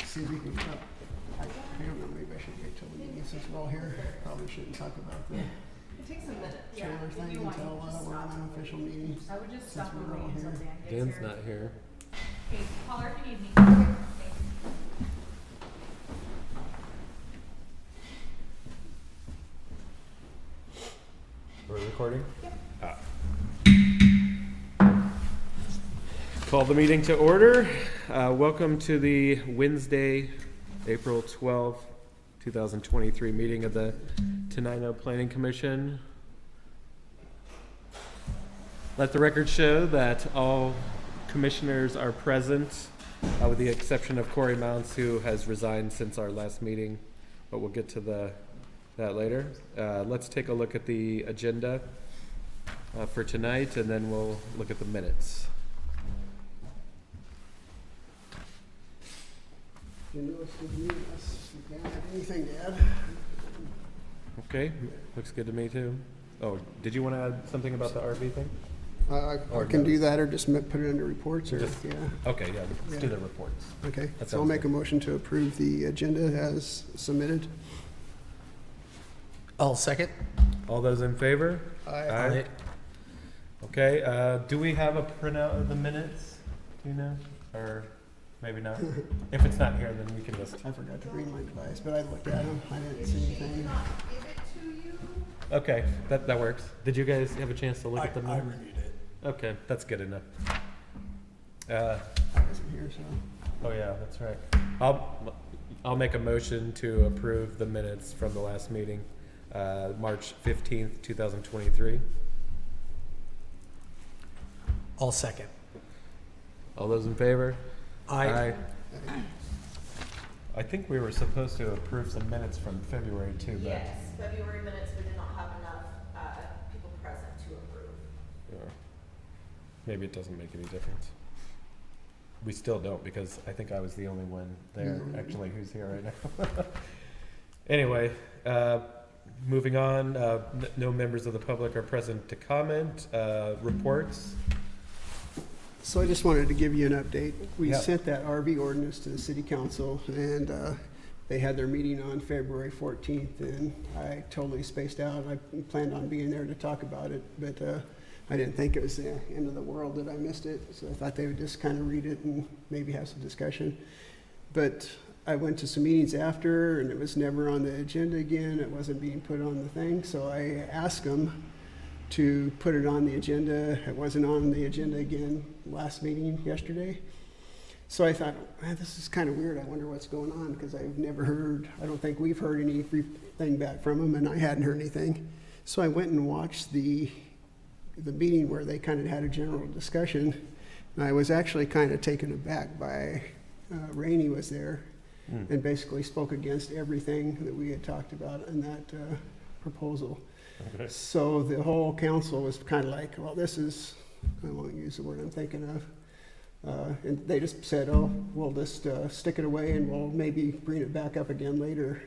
See if we can, I don't know, maybe I should wait till the meeting since we're all here. Probably shouldn't talk about the It takes a minute. trailer thing until we're on an official meeting. I would just Since stop we're and all wait until here. Dan gets Dan's here. not here. Okay, caller if you need me. Okay. We're recording? Yep. Call the meeting to order. Welcome to the Wednesday, April 12th, 2023 meeting of the Tenino Planning Commission. Let the record show that all commissioners are present, with the exception of Corey Mounts, who has resigned since our last meeting, but we'll get to that later. Let's take a look at the agenda for tonight, and then we'll look at the minutes. You know, it's good news. You can't have anything to add. Okay, looks good to me too. Oh, did you want to add something about the RV thing? I Or can do notes. that or just put it under reports or, Just- yeah. Okay, yeah, let's do Yeah. the reports. Okay, That so I'll sounds make a good. motion to approve the agenda as submitted. I'll second. All those in favor? Aye. Okay, do we have a printout of the minutes? Do you know? Or maybe not? If it's not here, then we can just, I forgot to bring my device, but I looked at them. I didn't see anything. Give it to you. okay, that works. Did you guys have a chance to look at the I minutes? reviewed it. Okay, that's good enough. I wasn't here, so. Oh yeah, that's right. I'll make a motion to approve the minutes from the last meeting, March 15th, 2023. I'll second. All those in favor? Aye. I think we were supposed to approve some minutes from February too, but Yes, February minutes, we did not have enough people present to approve. maybe it doesn't make any difference. We still don't, because I think I was the only one there actually who's here right now. Anyway, moving on, no members of the public are present to comment. Reports? So I just wanted to give you an update. We Yeah. sent that RV ordinance to the city council, and they had their meeting on February 14th, and I totally spaced out. I planned on being there to talk about it, but I didn't think it was the end of the world that I missed it, so I thought they would just kind of read it and maybe have some discussion. But I went to some meetings after, and it was never on the agenda again. It wasn't being put on the thing, so I asked them to put it on the agenda. It wasn't on the agenda again last meeting yesterday. So I thought, man, this is kind of weird. I wonder what's going on, because I've never heard, I don't think we've heard anything back from them, and I hadn't heard anything. So I went and watched the meeting where they kind of had a general discussion. And I was actually kind of taken aback by, Rainey was there and basically spoke against everything that we had talked about in that proposal. Okay. So the whole council was kind of like, well, this is, I won't use the word I'm thinking of. And they just said, oh, we'll just stick it away and we'll maybe bring it back up again later.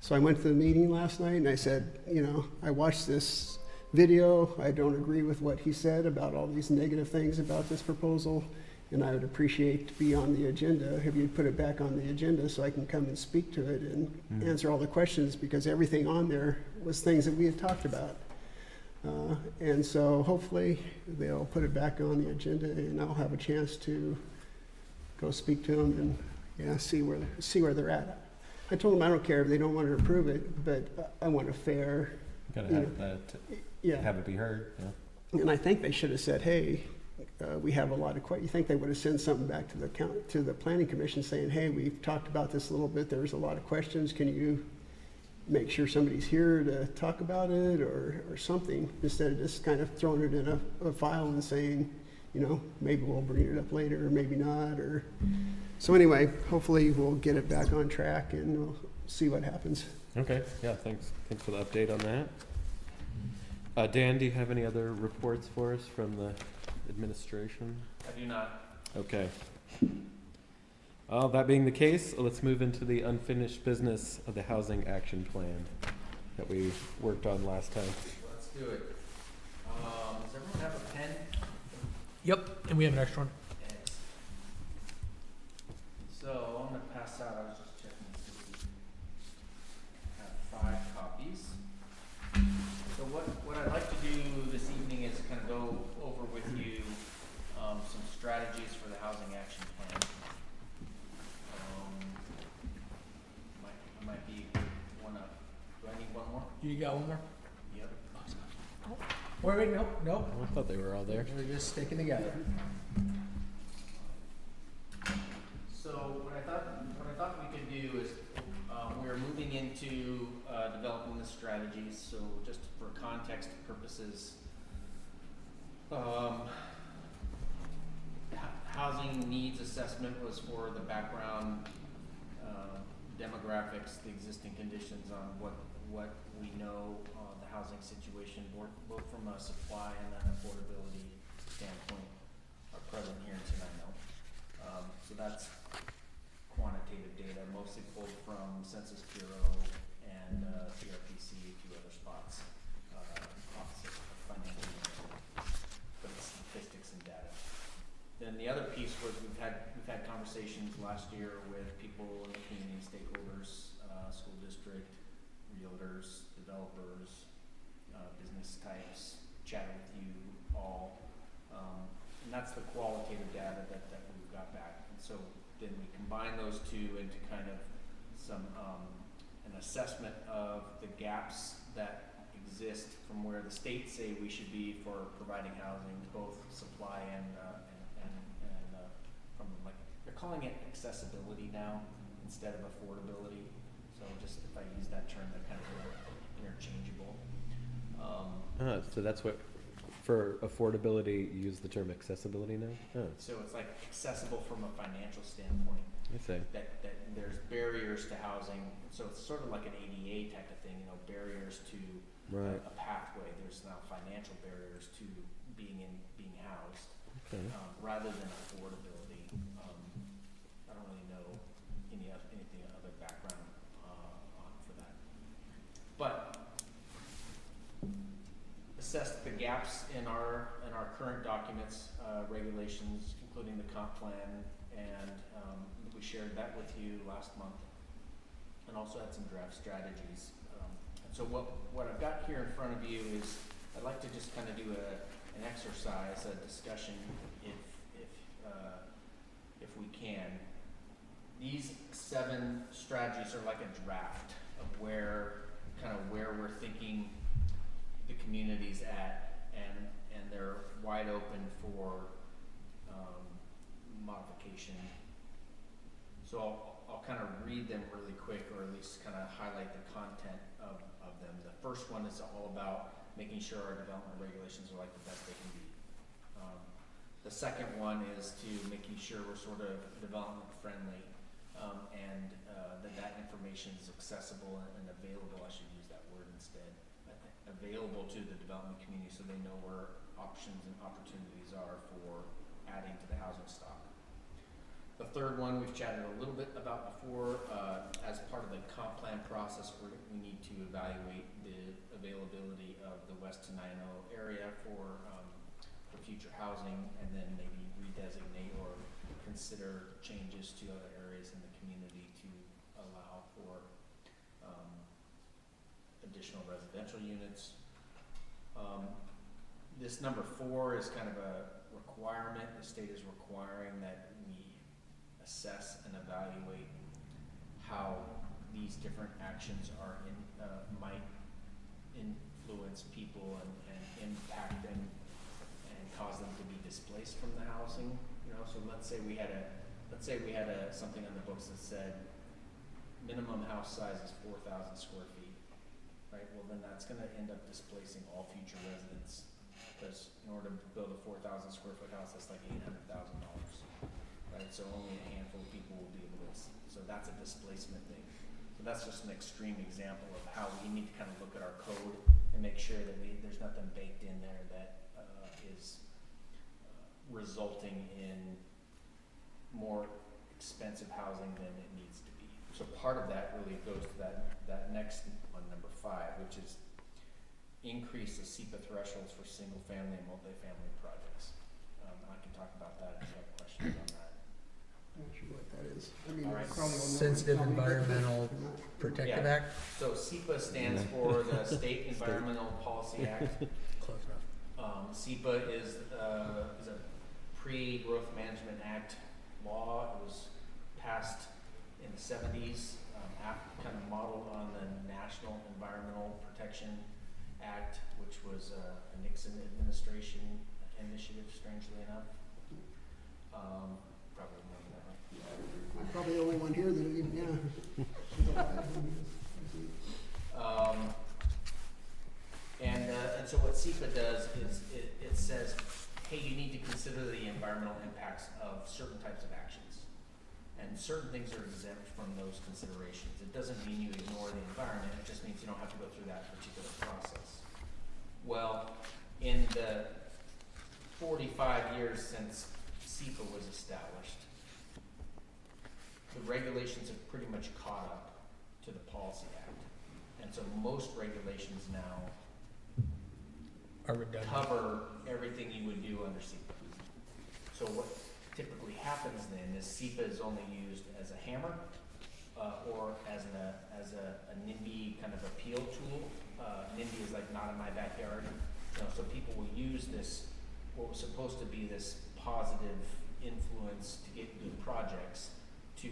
So I went to the meeting last night and I said, you know, I watched this video. I don't agree with what he said about all these negative things about this proposal. And I would appreciate to be on the agenda if you'd put it back on the agenda so I can come and speak to it and answer all the questions, because everything on there was things that we had talked about. And so hopefully they'll put it back on the agenda and I'll have a chance to go speak to them and see where they're at. I told them I don't care if they don't want to approve it, but I want a fair, Gotta you have that, yeah. have it be heard, yeah. And I think they should have said, hey, we have a lot of you think they would have sent something back to the planning commission saying, hey, we've talked about this a little bit, there's a lot of questions, can you make sure somebody's here to talk about it or something, instead of just kind of throwing it in a file and saying, you know, maybe we'll bring it up later or maybe not, or so anyway, hopefully we'll get it back on track and we'll see what happens. Okay, yeah, thanks for the update on that. Dan, do you have any other reports for us from the administration? I do not. Okay. That being the case, let's move into the unfinished business of the housing action plan that we worked on last time. Let's do it. Does everyone have a pen? Yep, and we have an extra one. Yes. So I'm gonna pass out, I was You got one more? Yep. Wait, nope. I thought they were all there. We're just sticking together. So what I thought we could do is, we're moving into, developing the strategies, so just for context purposes, housing needs assessment was for the background, demographics, the existing conditions on what we know on the housing situation, both from a supply and an affordability standpoint, are present here in Tenino. So that's quantitative data, mostly pulled from Census Bureau and CRPC, a few other spots, Office of Financial Management, but it's statistics and data. Then the other piece was we've had conversations last year with people in the community, stakeholders, school district, realtors, developers, business types, chatted with you all. And that's the qualitative data that we've got back. And so then we combine those two into kind of some, an assessment of the gaps that exist from where the states say we should be for providing housing, both supply and from, like, they're calling it accessibility now instead of affordability. So just if I use that term, they're kind of interchangeable. So that's what, for affordability, you use the term accessibility now? Oh, So it's like accessible from a financial standpoint, I see. that there's barriers to housing. So it's sort of like an ADA type of thing, barriers to Right. a pathway. There's now financial barriers to being housed, Okay. rather than affordability. I don't really know anything other background on for that. But assess the gaps in our current documents, regulations, including the comp plan, and we shared that with you last month, and also had some draft strategies. So what I've got here in front of you is I'd like to just kind of do an exercise, a discussion, if we can. These 7 strategies are like a draft of where we're thinking the community's at, and they're wide open for modification. So I'll kind of read them really quick, or at least kind of highlight the content of them. The first one is all about making sure our development regulations are like the best they can be. The second one is to making sure we're sort of development friendly, and that information is accessible and available. I should use that word instead. Available to the development community so they know where options and opportunities are for adding to the housing stock. The third one we've chatted a little bit about before. As part of the comp plan process, we need to evaluate the availability of the West Tenino area for future housing, and then maybe redesignate or consider changes to other areas in the community to allow for additional residential units. This number 4 is kind of a requirement. The state is requiring that we assess and evaluate how these different actions are might influence people and impact them and cause them to be displaced from the housing. So let's say we had something on the books that said minimum house size is 4,000 square feet, right? Well, then that's going to end up displacing all future residents, because in order to build a 4,000 square foot house, that's like $800,000, right? So only a handful of people will be able to. So that's a displacement thing. So that's just an extreme example of how we need to kind of look at our code and make sure that there's nothing baked in there that is resulting in more expensive housing than it needs to be. So part of that really goes to that next one, number 5, which is increase the SEPA thresholds for single family and multifamily projects. I can talk about that if you have questions on that. Not sure what that is. I mean, All right. probably will know. Sensitive Tell me, but Environmental I'm not- Protective Yeah. Act. So SEPA stands for the State Environmental Policy Act. Close enough. SEPA is a pre-Growth Management Act law. It was passed in the 70s, kind of modeled on the National Environmental Protection Protection Act, which was a Nixon administration initiative, strangely enough. Probably remember that, right? I'm probably the only one here that even, yeah. And so what SEPA does is it says, hey, you need to consider the environmental impacts of certain types of actions. And certain things are exempt from those considerations. It doesn't mean you ignore the environment, it just means you don't have to go through that particular process. Well, in the 45 years since SEPA was established, the regulations have pretty much caught up to the Policy Act. And so most regulations now Are redundant. cover everything you would do under SEPA. So what typically happens then is SEPA is only used as a hammer, or as a NIMBY kind of appeal tool. NIMBY is like not in my backyard. You know, so people will use this, what was supposed to be this positive influence to get good projects, to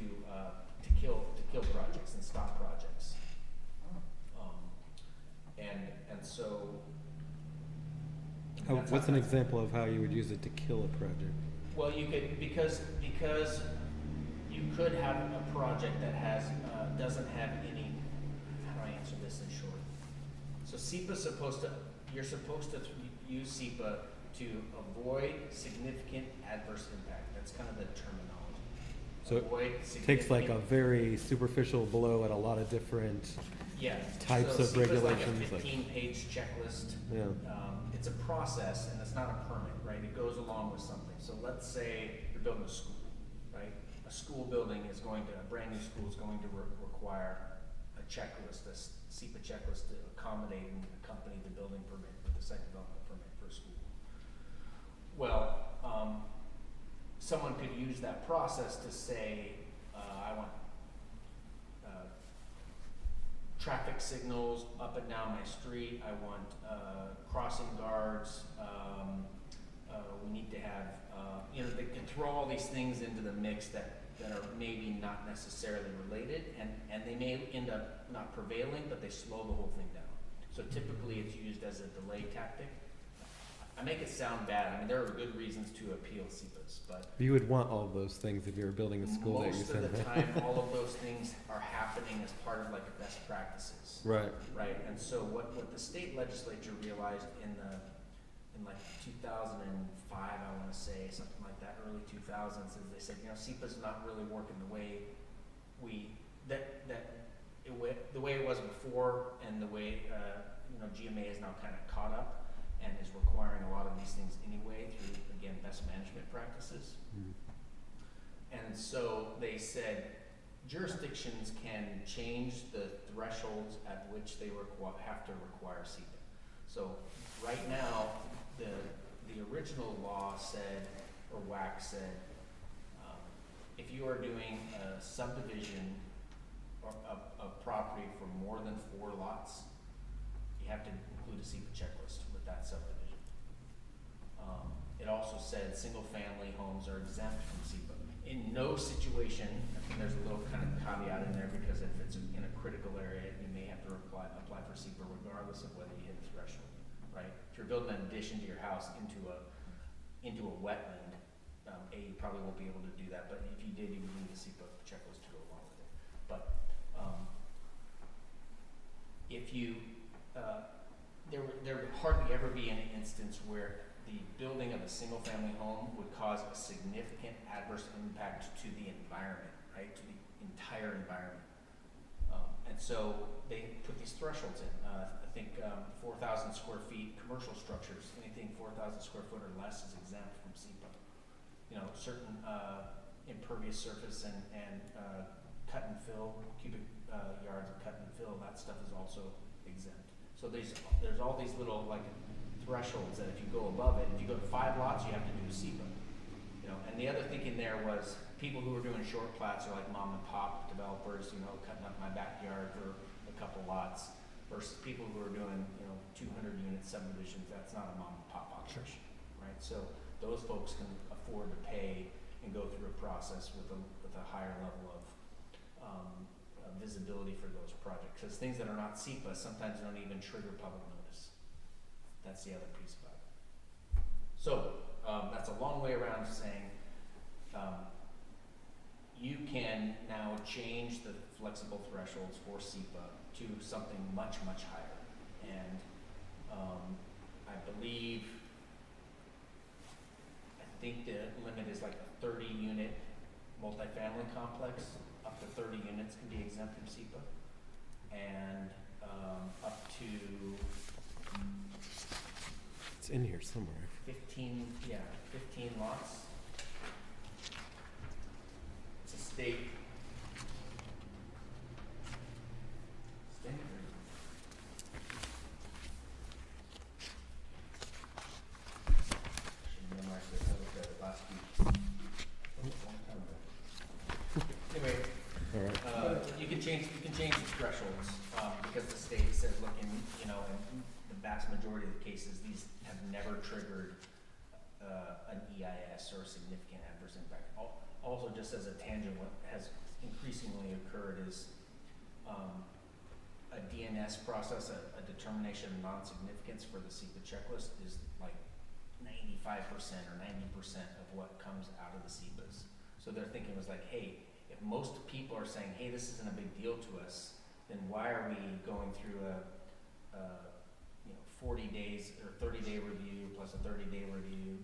kill projects and stop projects. And so. Oh, that's what's how- an example of how you would use it to kill a project? Well, you could, because you could have a project that has, doesn't have any, how do I answer this in short? So you're supposed to use SEPA to avoid significant adverse impact. That's kind of the terminology. So Avoid it takes like a significant- very superficial blow at a lot of different, yeah. types So of SEPA's regulations, like like- a 15-page checklist. yeah. It's a process and it's not a permit, right? It goes along with something. So let's say you're building a school, right? A school building is going to, a brand new school is going to require a checklist, a SEPA checklist to accommodate and accompany the building permit, or the site development permit for a school. Well, someone could use that process to say, I want traffic signals up and down my street, I want crossing guards, we need to have, they can throw all these things into the mix that are maybe not necessarily related, and they may end up not prevailing, but they slow the whole thing down. So typically it's used as a delay tactic. I make it sound bad, I mean, there are good reasons to appeal SEPAs, but You would want all those things if you were building a school that you most said. of the time, all of those things are happening as part of like best practices. Right. Right, and so what the state legislature realized in like 2005, I wanna say, something like that, early 2000s, is they said, SEPA's not really working the way the way it was before, and the way, GMA is now kinda caught up and is requiring a lot of these things anyway through, again, best management practices. Mm. And so they said jurisdictions can change the thresholds at which they have to require SEPA. So right now, the original law said, or WAC said, if you are doing a subdivision or a property for more than 4 lots, you have to include a SEPA checklist with that subdivision. It also said single-family homes are exempt from SEPA. In no situation, I think there's a little kind of caveat in there, because if it's in a critical area, you may have to apply for SEPA regardless of whether you hit the threshold, right? If you're building an addition to your house into a wetland, you probably won't be able to do that, but if you did, you would need a SEPA checklist to go along with it. But if you, there would hardly ever be an instance where the building of a single-family home would cause a significant adverse impact to the environment, right, to the entire environment. And so they put these thresholds in. I think 4,000 square feet commercial structures, anything 4,000 square foot or less is exempt from SEPA. Certain impervious surface and cut and fill, cubic yards of cut and fill, that stuff is also exempt. So there's all these little like thresholds that if you go above it, if you go to 5 lots, you have to do SEPA. And the other thinking there was people who were doing short plats are like mom and pop developers, cutting up my backyard for a couple lots, versus people who are doing, 200 unit subdivisions. That's not a mom and pop operation, right? So those folks can afford to pay and go through a process with a higher level of visibility for those projects. Because things that are not SEPA sometimes don't even trigger public notice. That's the other piece about it. So, that's a long way around saying, you can now change the flexible thresholds for SEPA to something much, much higher. And, I believe, I think the limit is like a 30-unit multifamily complex, up to 30 units can be exempt from SEPA. And, up to It's in here somewhere. 15 lots. It's a state standard. Should memorize this, I looked at it last week. A long time ago. Anyway, All right. you can change the thresholds, because the state says, look, in the vast majority of the cases, these have never triggered, an EIS or a significant adverse impact. Also, just as a tangent, what has increasingly occurred is, a DNS process, a determination of non-significance for the SEPA checklist is like 95% or 90% of what comes out of the SEPAs. So their thinking was like, hey, if most people are saying, hey, this isn't a big deal to us, then why are we going through a 40 days or 30-day review plus a 30-day review,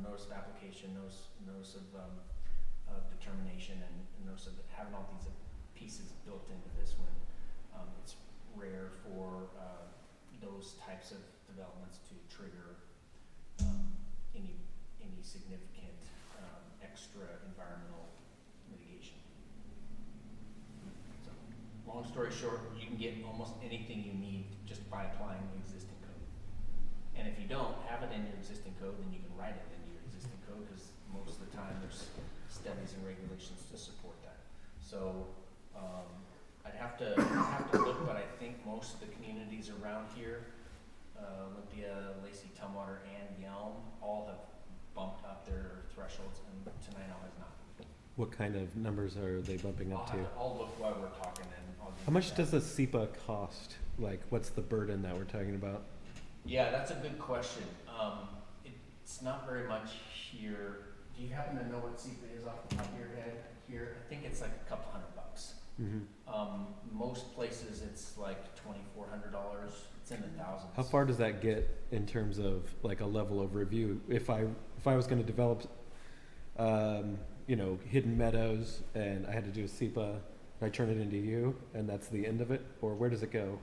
notice of application, notice of determination, and notice of having all these pieces built into this when it's rare for those types of developments to trigger any significant extra environmental mitigation. So, long story short, you can get almost anything you need just by applying the existing code. And if you don't have it in your existing code, then you can write it into your existing code, because most of the time there's studies and regulations to support that. So, I'd have to look, but I think most of the communities around here, Olympia, Lacey, Tumwater, and Yelm, all have bumped up their thresholds, and Tenino has not. What kind of numbers are they bumping up to? I'll look while we're talking, and I'll give How you much that. does a SEPA cost? Like, what's the burden that we're talking about? Yeah, that's a good question. It's not very much here. Do you happen to know what SEPA is off the top of your head here? I think it's like a couple $100. Mm-hmm. Most places it's like $2,400. It's in the thousands. How far does that get in terms of like a level of review? If I was going to develop, Hidden Meadows, and I had to do a SEPA, I turn it into you, and that's the end of it, or where does it go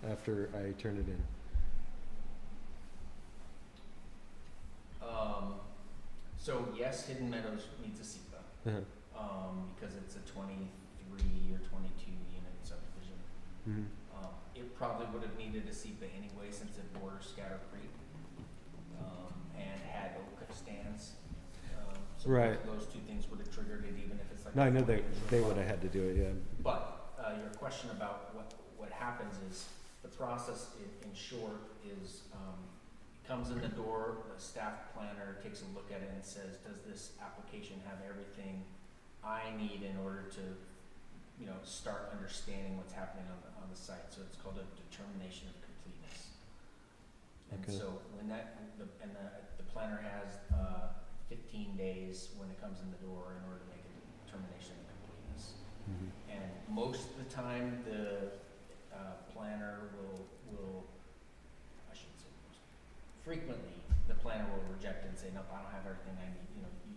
after I turn it in? So yes, Hidden Meadows needs a SEPA, Uh-huh. because it's a 23 or 22 unit subdivision. Mm-hmm. It probably would have needed a SEPA anyway, since it borders Scatter Creek, and had oak stands. So Right. those two things would have triggered it, even if it's like. No, I know 40 they acres would have had to do it, yeah. But, your question about what happens is, the process in short is, comes in the door, the staff planner takes a look at it and says, does this application have everything I need in order to, start understanding what's happening on the site? So it's called a determination of completeness. And Okay. so when the planner has 15 days when it comes in the door in order to make a determination of completeness. Mm-hmm. And most of the time, the planner will, I shouldn't say most, frequently, the planner will reject it and say, nope, I don't have everything I need.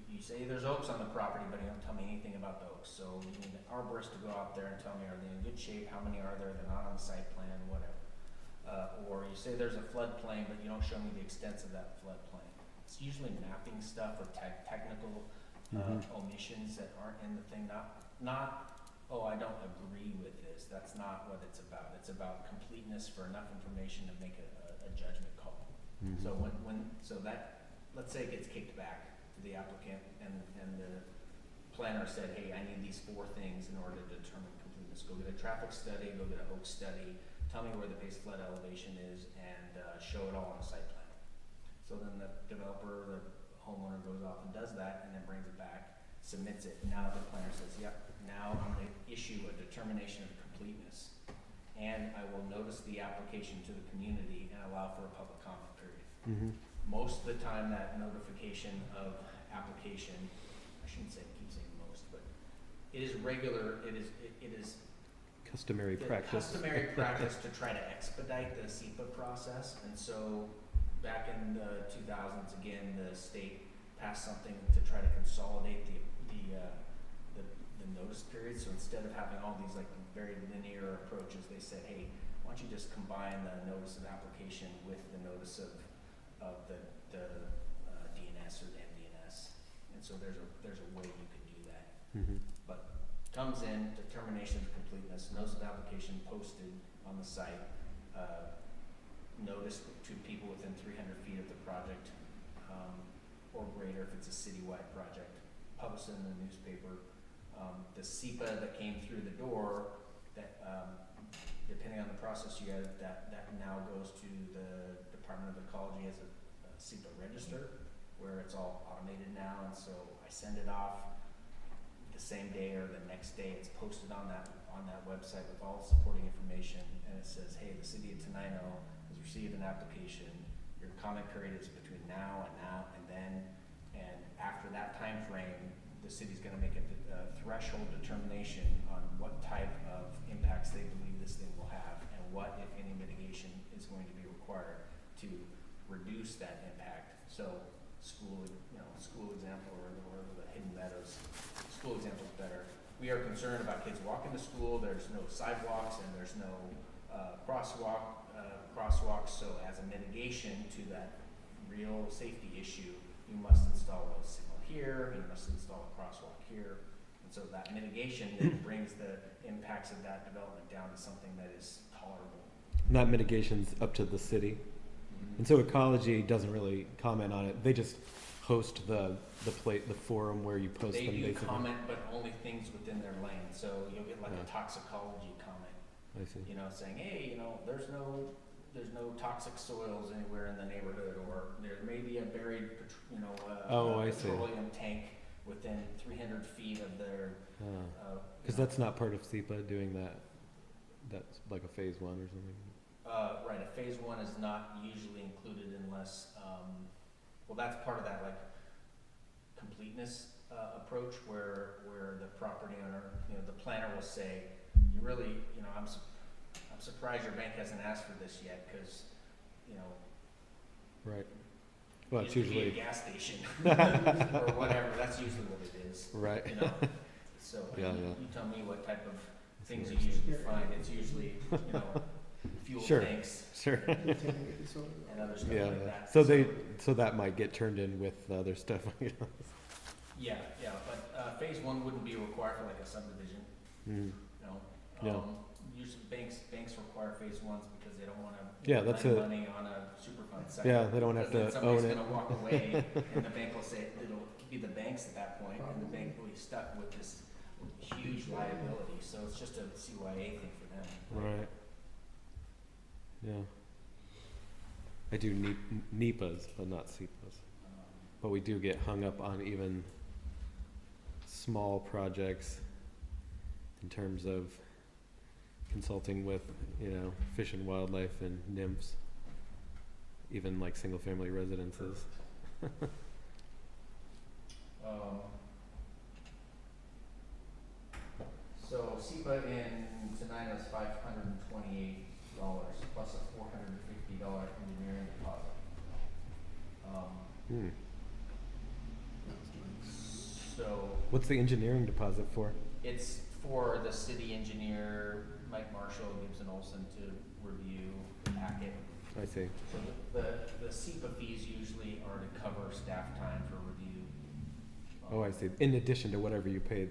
You say there's oaks on the property, but you don't tell me anything about the oaks. So you need an arborist to go out there and tell me, are they in good shape? How many are there? They're not on the site plan, whatever. Or you say there's a floodplain, but you don't show me the extents of that floodplain. It's usually mapping stuff or technical omissions that aren't in the thing. Not, oh, I don't agree with this. That's not what it's about. It's about completeness for enough information to make a judgment call. Mm-hmm. So that, let's say it gets kicked back to the applicant, and the planner said, hey, I need these 4 things in order to determine completeness. Go get a traffic study, go get an oak study, tell me where the base flood elevation is, and show it all on a site plan. So then the developer, the homeowner goes off and does that, and then brings it back, submits it. Now the planner says, yep, now I'm going to issue a determination of completeness completeness. And I will notice the application to the community and allow for a public comment period. Mm-hmm. Most of the time, that notification of application, I shouldn't say, keep saying most, but it is regular, it is Customary the practice. customary practice to try to expedite the SEPA process, and so back in the 2000s, again, the state passed something to try to consolidate the notice period. So instead of having all these like very linear approaches, they said, hey, why don't you just combine the notice of application with the notice of the DNS or the MDNS, and so there's a way you can do that. Mm-hmm. Comes in, determination of completeness, notice of application posted on the site, notice to people within 300 feet of the project, or greater if it's a citywide project, published in the newspaper. The SEPA that came through the door, that depending on the process you have, that now goes to the Department of Ecology as a SEPA register, where it's all automated now, and so I send it off the same day or the next day. It's posted on that website with all supporting information, and it says, hey, the city of Tenino has received an application. Your comment period is between now and then, and after that time frame, the city's going to make a threshold determination on what type of impacts they believe this thing will have, and what, if any, mitigation is going to be required to reduce that impact. So school example, or the Hidden Meadows school example is better. We are concerned about kids walking to school. There's no sidewalks and there's no crosswalks. So as a mitigation to that real safety issue, you must install a signal here. You must install a crosswalk here. And so that mitigation then brings the impacts of that development down to something that is tolerable. And that mitigation's up to the city. Mm-hmm. And so ecology doesn't really comment on it. They just host the forum where you post They them, do basically. comment, but only things within their lane. So you'll get like Yeah. a toxicology comment, I see. saying, hey, there's no toxic soils anywhere in the neighborhood, or there may be a buried, I see. petroleum tank within 300 feet of their. Because that's not part of SEPA doing that. That's like a phase 1 or something. Right. A phase 1 is not usually included unless, that's part of that like completeness approach where the property owner, the planner will say, you really, I'm surprised your bank hasn't asked for this yet, because, Right. Well, it's used to be usually a gas station or whatever. That's usually what it is. right. So Yeah, you yeah. tell me what type of things you what you're usually find. It's usually fuel Sure. tanks Sure. and other stuff Yeah, like yeah. that. So that might get turned in with the other stuff. Yeah, but phase 1 wouldn't be required for like a subdivision. Mm. No. Usually banks require phase 1s because they don't want to Yeah, that's lend it. money on a Superfund site. Yeah, they don't have Because then to own somebody's it. going to walk away, and the bank will say it'll be the banks at that point, and the bank will be stuck with this huge liability. So it's just a CYA thing for them. Right. Yeah. I do NEPAs, but not SEPAs. But we do get hung up on even small projects in terms of consulting with, Fish and Wildlife and nymphs, even like single family residences. So SEPA in Tenino is $528 plus a $450 engineering deposit. Hmm. So What's the engineering deposit for? it's for the city engineer, Mike Marshall, Gibson Olson, to review the packet. I see. So the SEPA fees usually are to cover staff time for review. Oh, I see. In addition to whatever you paid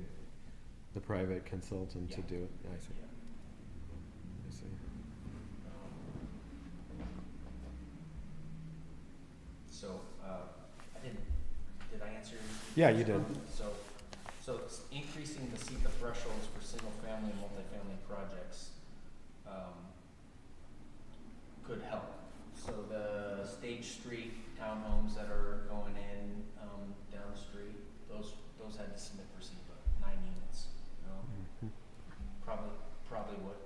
the private consultant to Yeah. do it. I see. Yeah. I see. So, did I answer your Yeah, you did. So it's increasing the SEPA thresholds for single-family and multifamily projects could help. So the Stage Street townhomes that are going in down the street, those had to submit for SEPA, 9 units. Mhm. Probably what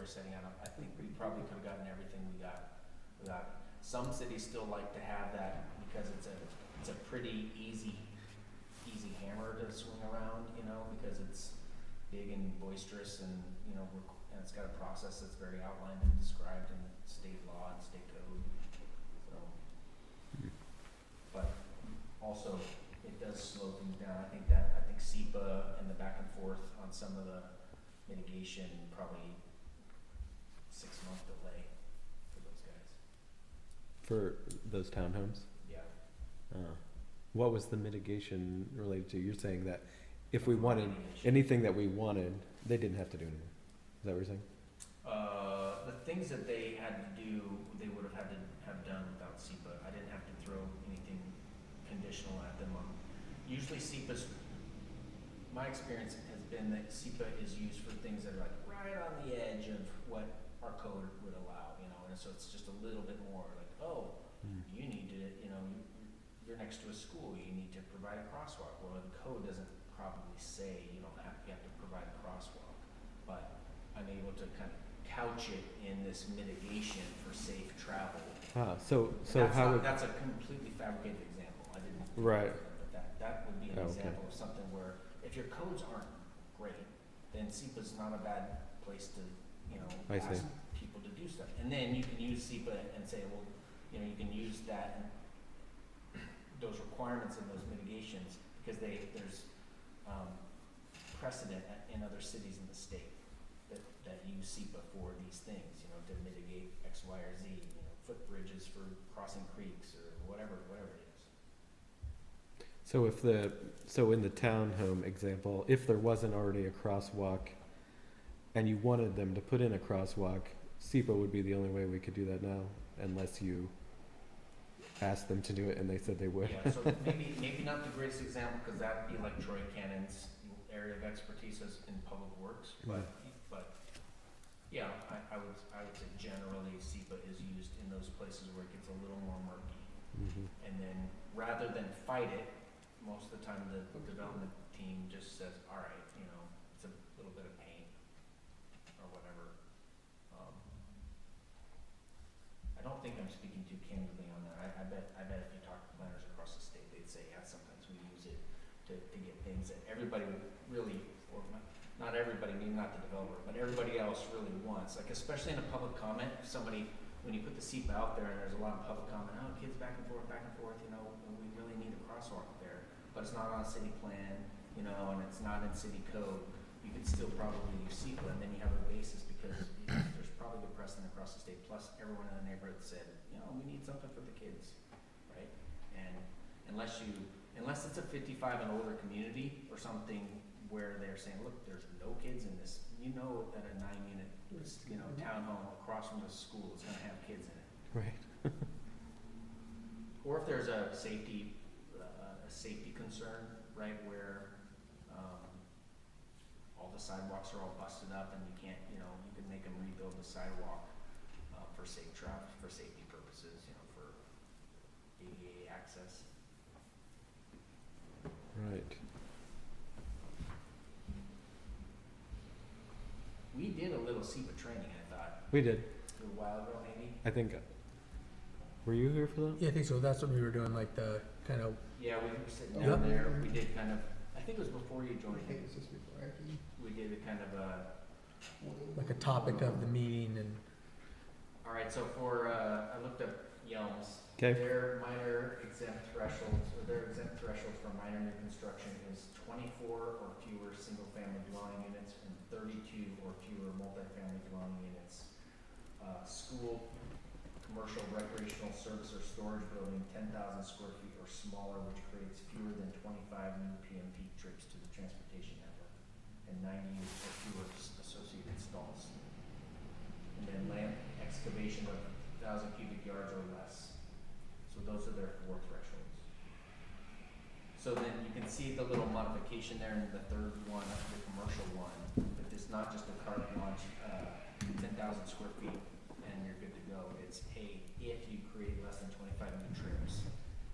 mandatory setting, I think we probably could have gotten everything we got without it. Some cities still like to have that because it's a pretty easy hammer to swing around, you know, because it's big and boisterous and, you know, and it's got a process that's very outlined and described in state law and state code, so. But also, it does slow things down. I think SEPA and the back and forth on some of the mitigation, probably 6-month delay for those guys. For those townhomes? Yeah. What was the mitigation related to? You're saying that if we wanted Mitigation. anything that we wanted, they didn't have to do anything. Is that what you're saying? The things that they had to do, they would have had to have done without SEPA. I didn't have to throw anything conditional at them on. Usually SEPA's, my experience has been that SEPA is used for things that are like right on the edge of what our code would allow, you know, and so it's just a little bit more like, oh, you need to, you know, you're next to a school, you need to provide a crosswalk. Well, the code doesn't probably say you have to provide a crosswalk, but I'm able to kind of couch it in this mitigation for safe travel. So That's how not, would, that's a completely fabricated example. I didn't. Right. But that would be an Oh, okay. example of something where if your codes aren't great, then SEPA's not a bad place to, you know, I ask see. people to do stuff. And then you can use SEPA and say, well, you know, you can use that and those requirements and those mitigations because there's precedent in other cities in the state that use SEPA for these things, you know, to mitigate X, Y, or Z, you know, footbridges for crossing creeks or whatever it is. so in the townhome example, if there wasn't already a crosswalk and you wanted them to put in a crosswalk, SEPA would be the only way we could do that now, unless you asked them to do it and they said they would. Yeah, so maybe not the greatest example, because that'd be like Troy Cannon's area of expertise is in public works, but yeah, I would say generally SEPA is used in those places where it gets a little more murky. Mhm. And then rather than fight it, most of the time the development team just says, all right, you know, it's a little bit of pain or whatever. I don't think I'm speaking too candidly on that. I bet if you talk to planners across the state, they'd say, yeah, sometimes we use it to get things that everybody would really, or not everybody, maybe not the developer, but everybody else really wants. Like especially in a public comment, if somebody, when you put the SEPA out there and there's a lot of public comment, oh, kids back and forth, you know, we really need a crosswalk there, but it's not on a city plan, you know, and it's not in city code, you could still probably use SEPA, and then you have a basis because there's probably good precedent across the state, plus everyone in the neighborhood said, you know, we need something for the kids, right? And unless it's a 55 and older community or something where they're saying, look, there's no kids in this, you know that a 9-unit, you know, townhome across from the school is gonna have kids in it. Right. Or if there's a safety concern, right, where, all the sidewalks are all busted up and you can't, you know, you can make them rebuild the sidewalk, for safe travel, for safety purposes, you know, for ADA access. Right. We did a little SEPA training, I thought, We did. a little while ago maybe. I think. Were you here for that? Yeah, I think so. That's what we were doing, like the kind of, Yeah, we were sitting Yep. down there, we did kind of, I think it was before you I joined, think it's just before I can. we did a kind of a, like a topic of the meeting and, all right, so for, I looked up Yelms. 'Kay. Their minor exempt thresholds, or their exempt threshold for minor new construction is 24 or fewer single-family dwelling units and 32 or fewer multifamily dwelling units. School, commercial, recreational service or storage building, 10,000 square feet or smaller, which creates fewer than 25 new PM peak trips to the transportation network, and 90 or fewer associated stalls. And then land excavation of 1,000 cubic yards or less. So those are their 4 thresholds. So then you can see the little modification there in the third one, the commercial one, but it's not just a carte blanche, 10,000 square feet and you're good to go. It's, hey, if you create less than 25 new trips,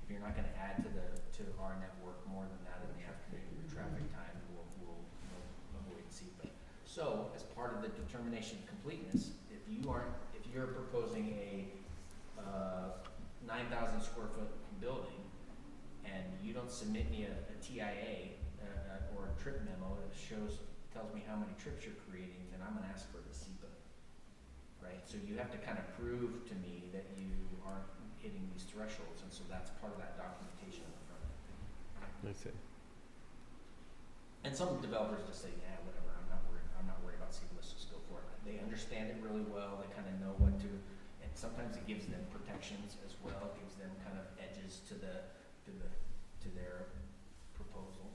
if you're not gonna add to our network more than that in the afternoon, your traffic time will avoid SEPA. So as part of the determination of completeness, if you're proposing a 9,000 square foot building and you don't submit me a TIA or a trip memo that tells me how many trips you're creating, then I'm gonna ask for the SEPA, right? So you have to kind of prove to me that you aren't hitting these thresholds, and so that's part of that documentation on the front end. I see. And some developers just say, yeah, whatever, I'm not worried about SEPA, let's just go for it. They understand it really well, they kind of know what to, and sometimes it gives them protections as well, it gives them kind of edges to their proposal.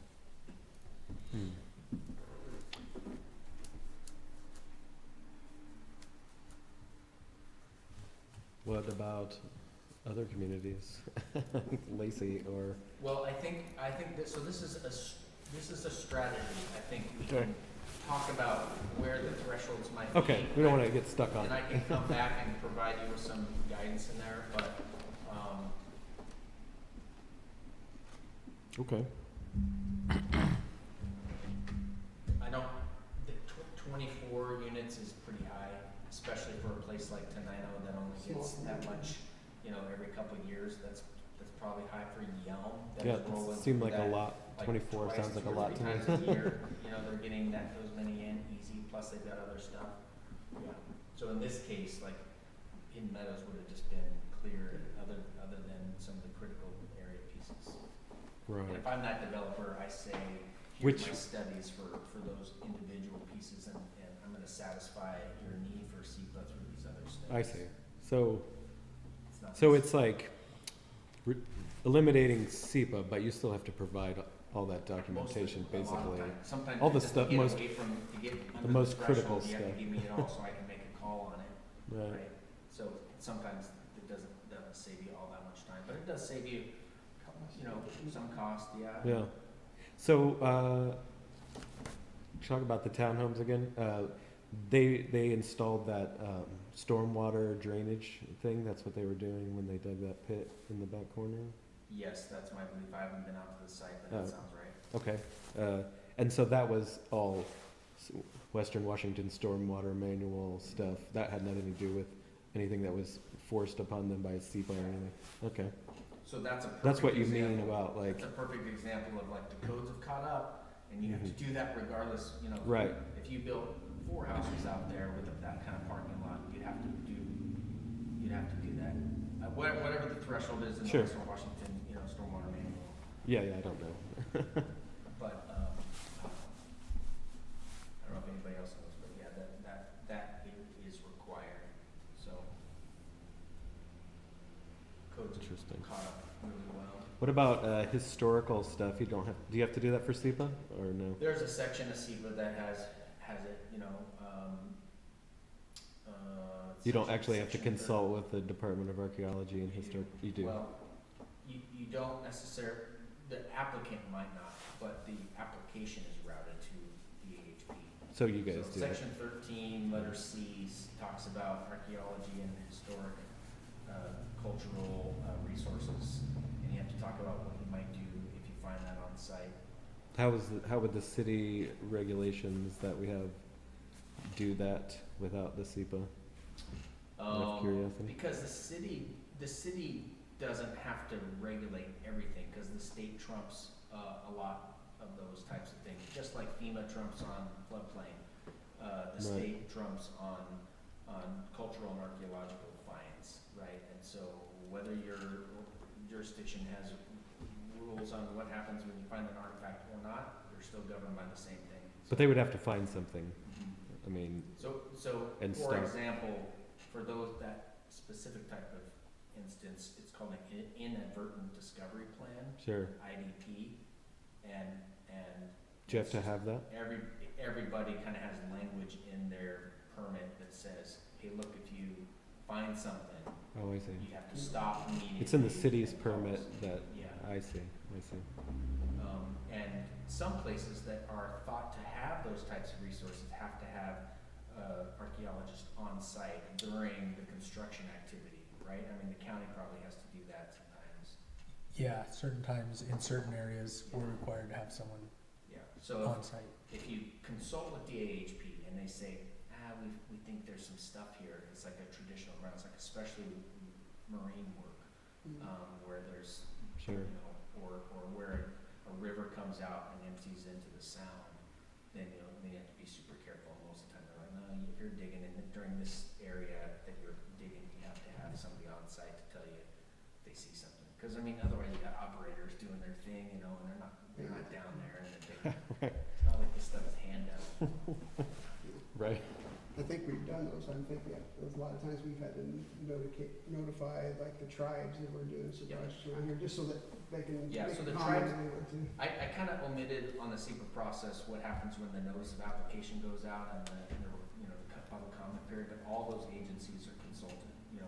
What about other communities? Lacey or? Well, I think that, so this is a strategy, I think we Okay. can talk about where the thresholds might be. Okay, we don't want to get stuck on And I it. can come back and provide you with some guidance in there, but, Okay. I don't, the 24 units is pretty high, especially for a place like Tenino that only gets that much, every couple of years. That's probably high for Yelm. That Yeah, is rolling it seemed through like a that, lot. like 24 twice, sounds like a 2 or lot 3 to me. times a year. They're getting those many in easy, plus they've got other stuff. Yeah. So in this case, like, Hidden Meadows would have just been clear, other than some of the critical area pieces. And Right. if I'm that developer, I say, Which- here's my studies for those individual pieces, and I'm gonna satisfy your need for SEPA through these other studies. I see. So, It's not so this- it's like eliminating SEPA, but you still have to provide all that documentation, most of the- a lot of basically. times. Sometimes all the just to stuff- get most- away from, to get under most threshold, critical you have stuff. to give me it all so I can make a call on it, Right. right? So sometimes it doesn't save you all that much time, but it does save you, some cost, yeah. Yeah. So, talk about the townhomes again. They installed that stormwater drainage thing. That's what they were doing when they dug that pit in the back corner. Yes, that's my belief. I haven't been out to the site, but Oh. that sounds right. Okay. And so that was all Western Washington stormwater manual stuff. That had nothing to do with anything that was forced upon them by SEPA or anything. Okay. So that's a perfect That's what you example. mean about like, That's a perfect example of like the codes have caught up, and you have to do that regardless, right. If you built 4 houses out there with that kind of parking lot, you'd have to do that. Whatever the threshold is in the Sure. Western Washington, stormwater manual. Yeah, I don't know. But, I don't know if anybody else knows, but yeah, that is required, so. Codes Interesting. have caught up really well. What about historical stuff? You don't have. Do you have to do that for SEPA or no? There's a section of SEPA that has it, You don't actually have to section consult with the Department of Archaeology and Historic. You do. Well, you don't necessarily, the applicant might not, but the application is routed to the AHP. So you guys So do. Section 13, letter C, talks about archaeology and historic, cultural resources, and you have to talk about what you might do if you find that on site. How would the city regulations that we have do that without the SEPA? Out of curiosity. Because the city doesn't have to regulate everything, because the state trumps a lot of those types of things, just like FEMA trumps on floodplain. The state trumps on cultural and archaeological finds, right? And so whether your jurisdiction has rules on what happens when you find an artifact or not, you're still governed by the same thing. But they would have to find something. Mhm. I mean, So And for stuff. example, for that specific type of instance, it's called an inadvertent discovery plan, sure. IDP, and. Do you have it's to just have that? Everybody kind of has language in their permit that says, hey, look, if you find something, Oh, I see. you have to stop immediately. It's in the city's and call permit us. that. Yeah. I see. And some places that are thought to have those types of resources have to have archaeologists on site during the construction activity, right? I mean, the county probably has to do that sometimes. yeah, certain times in certain areas, we're required to have someone Yeah. So on site. if you consult with the AHP and they say, we think there's some stuff here, it's like a traditional grounds, like especially marine work, where there's, Sure. you know, or where a river comes out and empties into the sound, then, you know, they have to be super careful. Most of the time, they're like, no, if you're digging in, during this area that you're digging, you have to have somebody on site to tell you if they see something. Cause I mean, otherwise you got operators doing their thing, you know, and they're not down there and they're digging. It's not like this stuff is hand out. Right. I think we've done those. I think, yeah, there's a lot of times we've had to notify like the tribes that we're doing some Yeah. projects around here, just so that they can Yeah, make so a the comment tribes- if they want to. I kind of omitted on the secret process what happens when the notice of application goes out and the you know, the public comment period, but all those agencies are consulted, you know.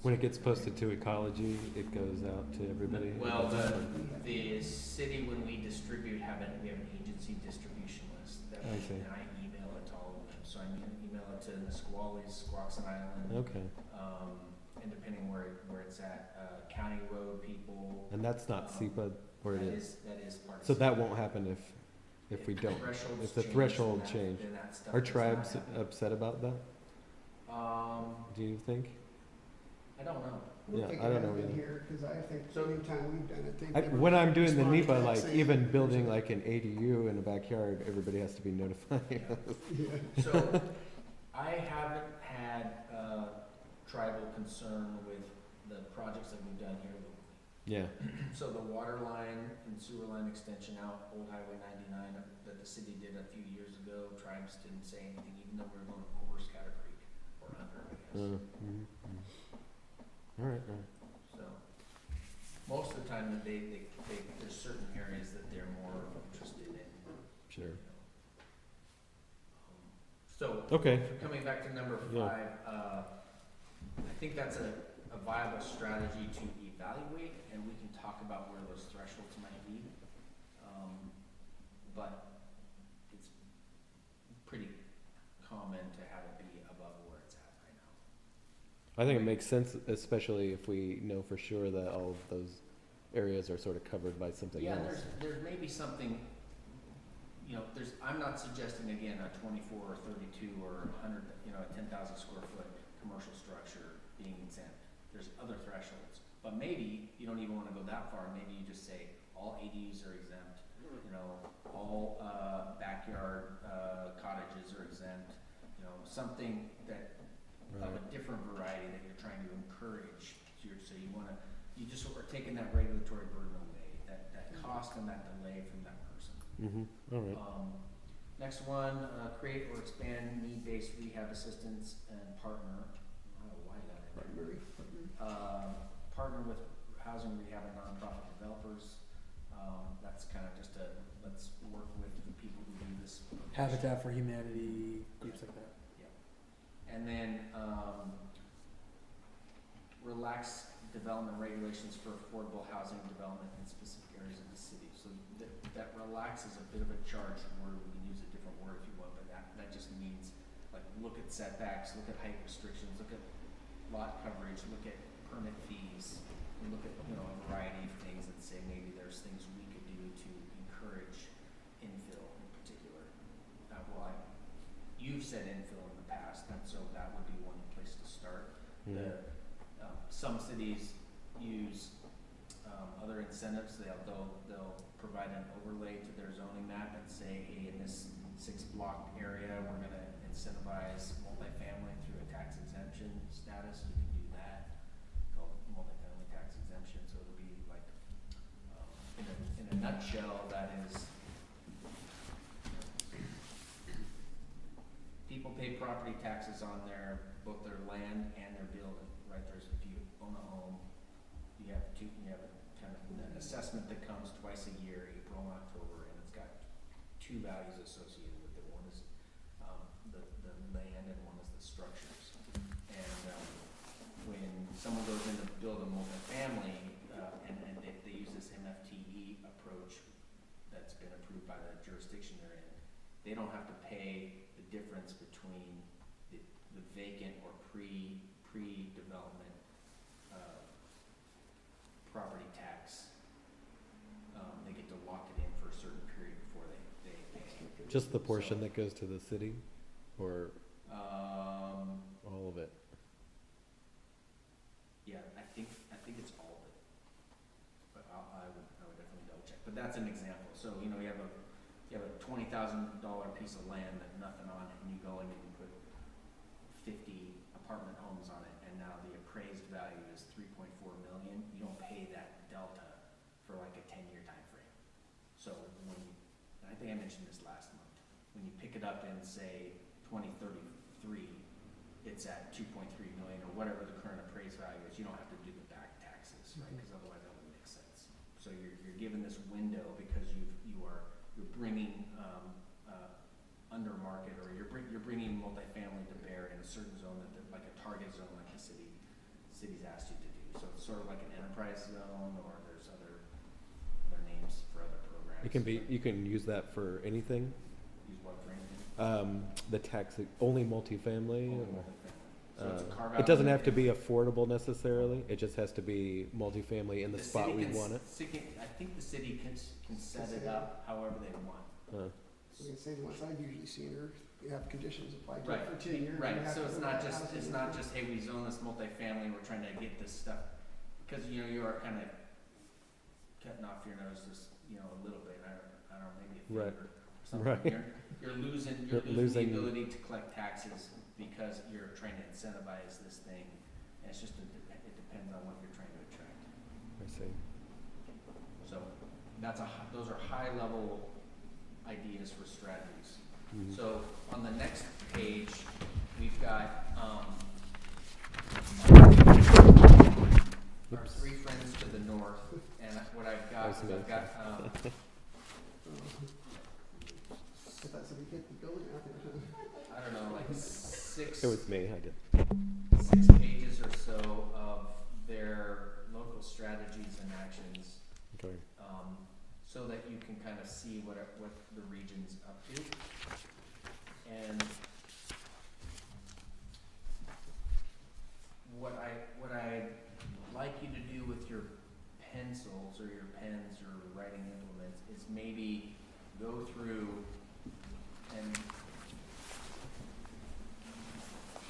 When it gets posted to ecology, it goes out to everybody. Well, the city, when we distribute, we have an agency distribution list that I see. and I email it to all of them. So I email it to Nisquallies, Squaxin Island, Okay. and depending where it's at, county road people. And that's not SEPA where it is. That is part of. So that SEPA. won't happen if we don't. Thresholds If the change, threshold then change. then that stuff Are does not tribes happen. upset about that? Do you think? I don't know. I don't Yeah, think I it don't has know been either. here, cause I think So- anytime we've done it, they've When I'm doing the responded NEPA, back like saying- even building like an ADU in the backyard, everybody has to be notified. Yeah. So, I haven't had, tribal concern with the projects that we've done here locally. Yeah, So the water line and sewer line extension out Old Highway 99 that the city did a few years ago, tribes didn't say anything, even though we were going over Scatter Creek, or under, I guess. All right, all right. So, most of the time, that they, there's certain areas that they're more interested in, Sure. you know. So, Okay. coming back to number Yeah. 5, I think that's a viable strategy to evaluate, and we can talk about where those thresholds might be. But it's pretty common to have it be above where it's at right now. I think it makes sense, especially if we know for sure that all of those areas are sort of covered by something Yeah, else. there may be something, you know, I'm not suggesting again a 24 or 32 or 100, you know, a 10,000 square foot commercial structure being exempt. There's other thresholds, but maybe you don't even wanna go that far, maybe you just say all ADUs are exempt, you know, all, backyard, cottages are exempt, you know, something that, of Right. a different variety that you're trying to encourage, so you wanna, you just are taking that regulatory burden away, that cost and that delay from that person. Mm-hmm, all right. Next one, create or expand need-based rehab assistance and partner, I don't know why that in there. Partner with housing rehab and nonprofit developers, that's kind of just let's work with the people who do this. Habitat for Humanity, groups like that. And then, relax development regulations for affordable housing development in specific areas of the city. So that relax is a bit of a charged word, we can use a different word if you want, but that just means, like, look at setbacks, look at height restrictions, look at lot coverage, look at permit fees, and look at, you know, a variety of things and say maybe there's things we could do to encourage infill in particular. You've said infill in the past, and so that would be one place to start. Some cities use other incentives. They'll provide an overlay to their zoning map and say, hey, in this 6-block area, we're gonna incentivize multifamily through a tax exemption status. You can do that, called multifamily tax exemption. So it'll be like, in a nutshell, that is, people pay property taxes on both their land and their building, right? If you own a home, you have a kind of an assessment that comes twice a year, April and October, and it's got 2 values associated with it. One is, the land and one is the structures. And, when someone goes in to build a multifamily, and they use this MFTE approach that's been approved by the jurisdiction they're in, they don't have to pay the difference between the vacant or pre-development property tax. They get to lock it in for a certain period before they pay. Just the portion that goes to the city, or that's an example. So, you have a $20,000 piece of land that nothing on it, and you go in and you put 50 apartment homes on it, and now the appraised value is 3.4 million. You don't pay that delta for like a 10-year time frame. So when you, and I think I mentioned this last month, when you pick it up in say 2033, it's at 2.3 million or whatever the current appraised value is. You don't have to do the back taxes, right? Because otherwise that wouldn't make sense. So you're given this window because you're bringing under market, or you're bringing multifamily to bear in a certain zone like a target zone, like the city's asked you to do. So it's sort of like an enterprise zone, or there's other names for other programs. You can use that for anything. Use what for anything? The tax only multifamily. Only multifamily. So it's a carve It out doesn't in- have to be affordable necessarily. It just has to be multifamily in the spot city we can want it. I think the city can set it up however they want. So you can say the ones I've usually seen are, you have conditions applied to Right, it for 10 years. right, you have so to it's put not that just, house it's in not there. just, hey, we zone this multifamily, we're trying to get this stuff, because, you are kind of cutting off your nose just, a little bit, I don't know, maybe a Right. finger or something. Right. You're losing You're the losing- ability to collect taxes because you're trying to incentivize this thing, and it's just, it depends on what you're trying to attract. I see. So, those are high level ideas for strategies. Mhm. So on the next page, we've got our Oops. three friends to the north, and what I've got Nice is I've got I thought somebody hit the building out there. I don't know, like six It was me. I did. pages or so of their local strategies and actions, Okay. so that you can kind of see what the region's up to. And what I'd like you to do with your pencils or your pens or writing implements is maybe go through and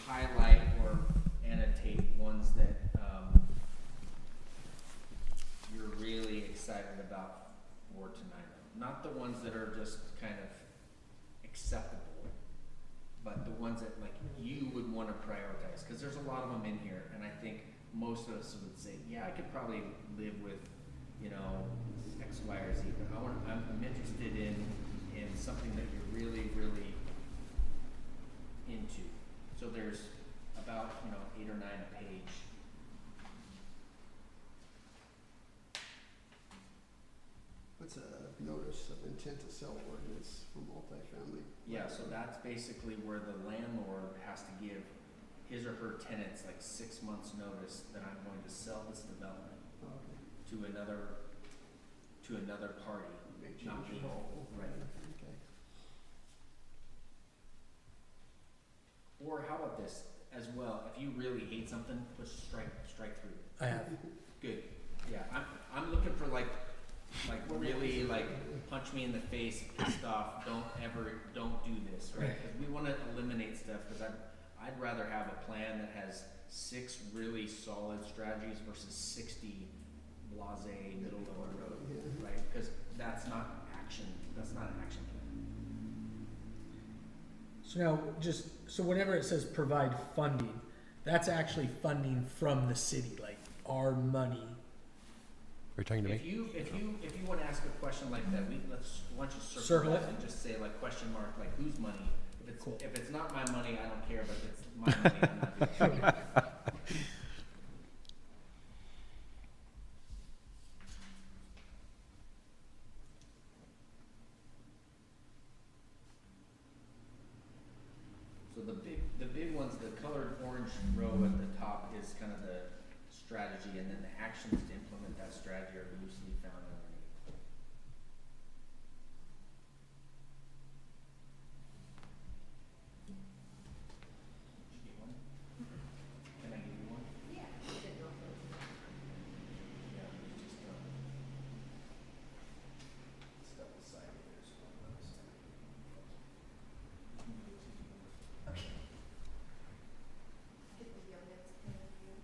highlight or annotate ones that you're really excited about for Tenino. Not the ones that are just kind of acceptable, but the ones that like you would want to prioritize, because there's a lot of them in here, and I think most of us would say, yeah, I could probably live with, X, Y, or Z, but I'm interested in something that you're really, really into. So there's about, 8 or 9 a page. What's a notice of intent to sell ordinance for multifamily? Yeah, so that's basically where the landlord has to give his or her tenants like 6 months notice that I'm going to sell this development Oh, okay. to another party. May Not change me. your whole. Right. Okay. Or how about this as well? If you really hate something, just strike through. I have. Good. Yeah, I'm looking for like really like punch me in the face, pissed off. Don't do this, right? Because we want to eliminate stuff. Because I'd rather have a plan that has 6 really solid strategies versus 60 blasé middle of the road, Yeah. right? Because that's not action. That's not an action plan. So now, so whenever it says provide funding, that's actually funding from the city, like our money. Are you talking to If me? you want to ask a question like that, why don't you circle Circle that it. and just say like question mark, like whose money? Cool. If it's not my money, I don't care, but if it's my money, I'm not doing it. So the big ones, the colored orange row at the top is kind of the strategy, and then the actions to implement that strategy are loosely found underneath. Did you get one? Can I give you one? Yeah. Yeah, just step aside if there's one of those. Get the youngest in you.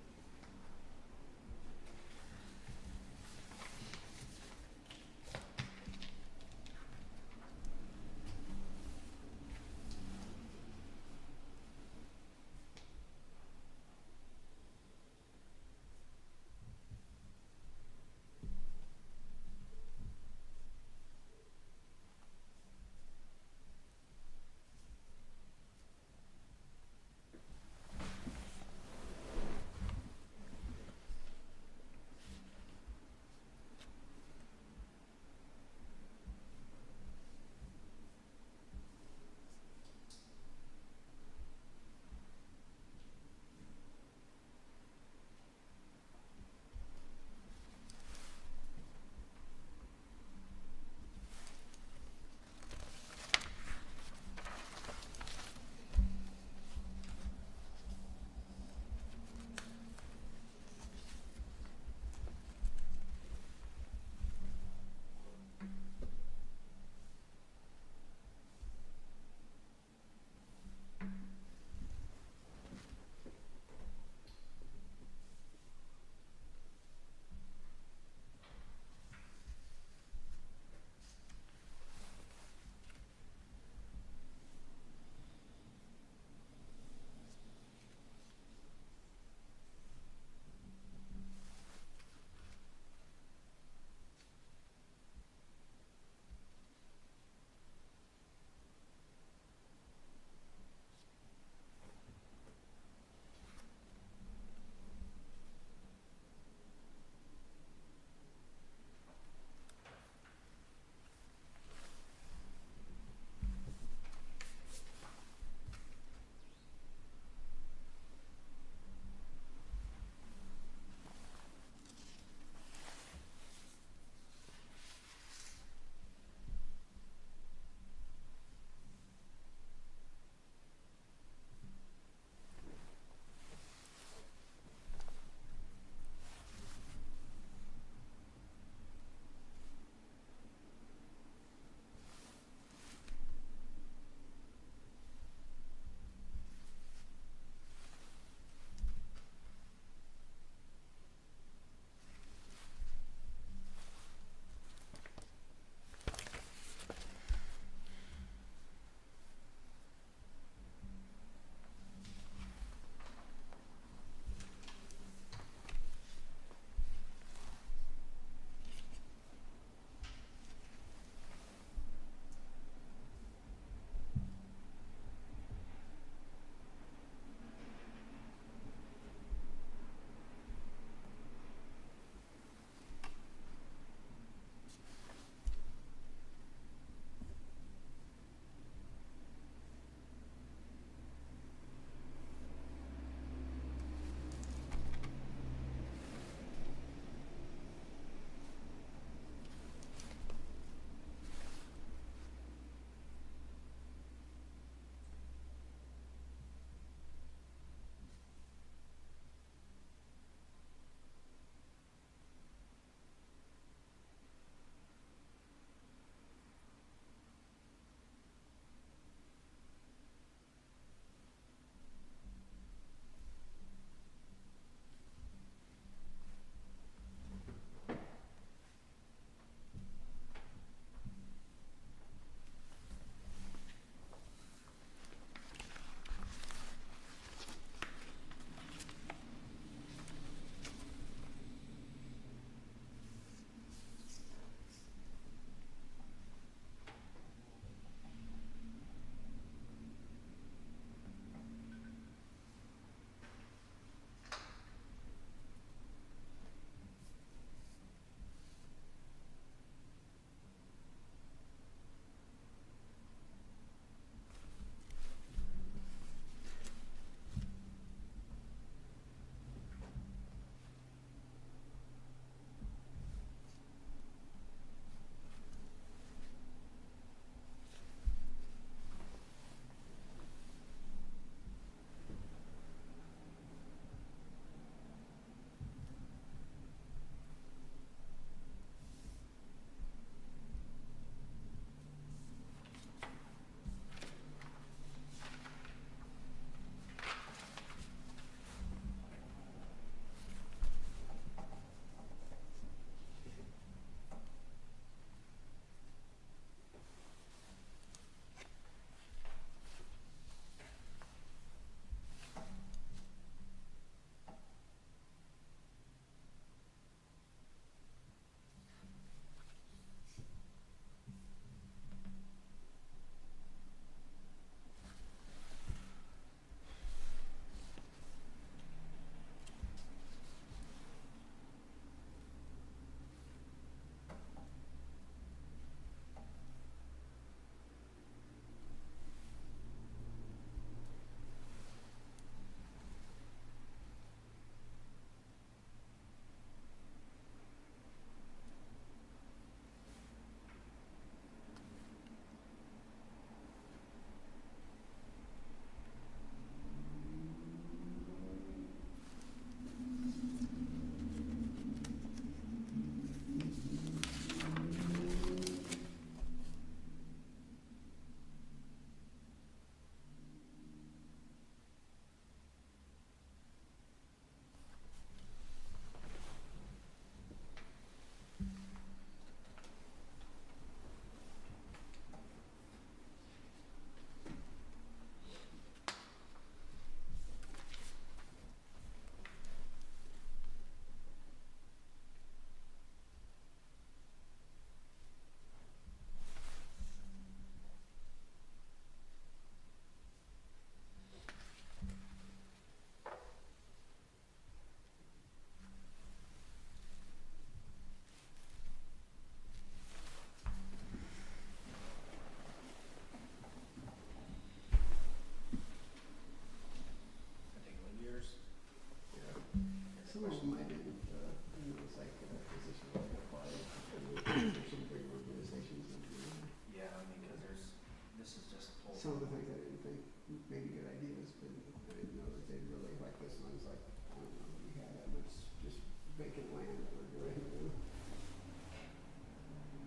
some of the things I didn't think maybe good ideas, but I didn't know that they'd really like this one. It's like, I don't know, we had that much just vacant land that we're doing, you know.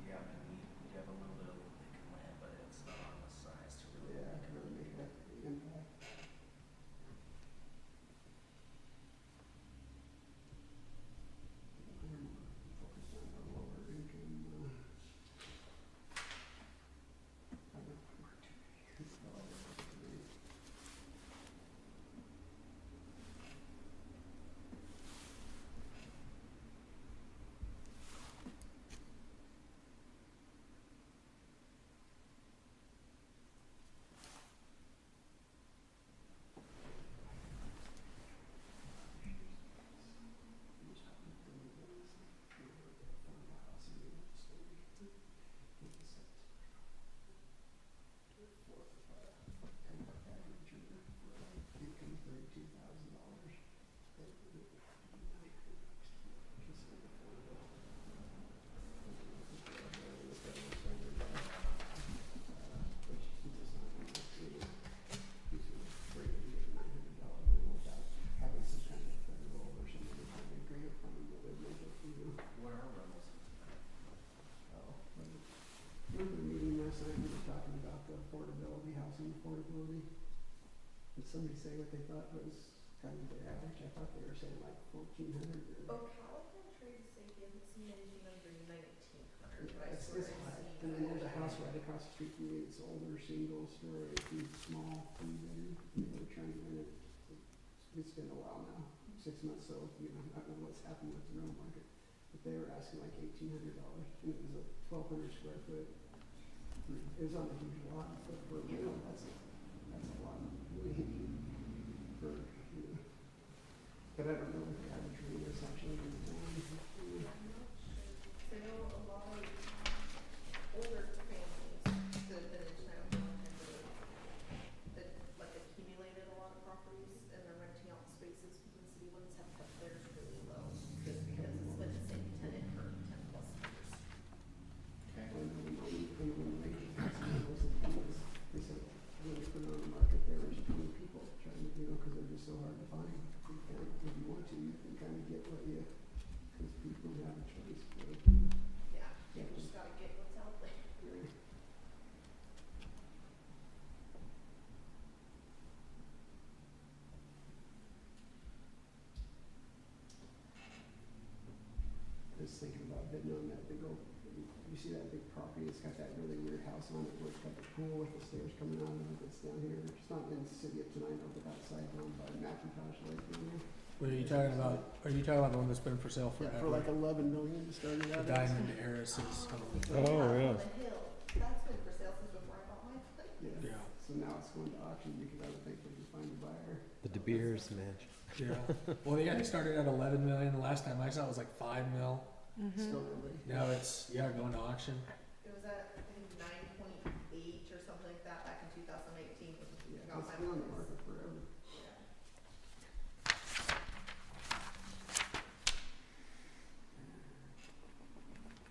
Yeah, we have a little bit of vacant land, but it's not on the size to really. Yeah, to really make that impact. I'm focused on the lower income, I don't work too many. What are rentals? Remember the meeting last night, we were talking about the affordability, housing affordability? Did somebody say what they thought was kind of the average? I thought they were saying like 1,400 or. Ocala trade say he hasn't seen anything under 1900, but I It's swear I've high. seen. And then there's a house right across the street from me, it's older, single story, small, 3 bedroom, and they're trying to rent it. It's been a while now, 6 months, so, you know, I don't know what's happened with the rental market. But they were asking like $1,800, and it was a 1,200 square foot. It was on a huge lot, but for, you know, that's a lot of money for, you know. But I don't know what the average rate is actually in the town. I'm not sure. I know a lot of older families that have been in town for a long time that like accumulated a lot of properties and they're renting out spaces because the city ones have kept theirs really low just because it's been the same tenant for 10 plus years. Okay. I know when they they said when they put it on the market, there was 20 people trying to, you know, because they're just so hard to find. You can't, if you want to, you can kind of get what you, because people don't have a choice. But, Yeah, you just gotta get what's out there. Just thinking about bidding on that big old, you see that big property, it's got that really weird house on it where it's got the pool with the stairs coming out of it, it's down here, it's not in the city of Tenino, but outside down by Macintosh Lake, you know. What are you talking about? Are you talking about the one that's been for sale Yeah, forever? for like 11 million to start it The out. Diamond Harris's home. Oh, yeah. On the hill, that's been for sale since before I bought my place. Yeah. Yeah. So now it's going to auction because I would think we could find a buyer. The De Beers mansion. Yeah. Well, they got started at 11 million. The last time I saw it was like 5 mil. Still nobody. Now it's going to auction. It was at, I think, 9.8 or something like that back in 2018. Yeah, Got it's my been on the place. market forever. Yeah.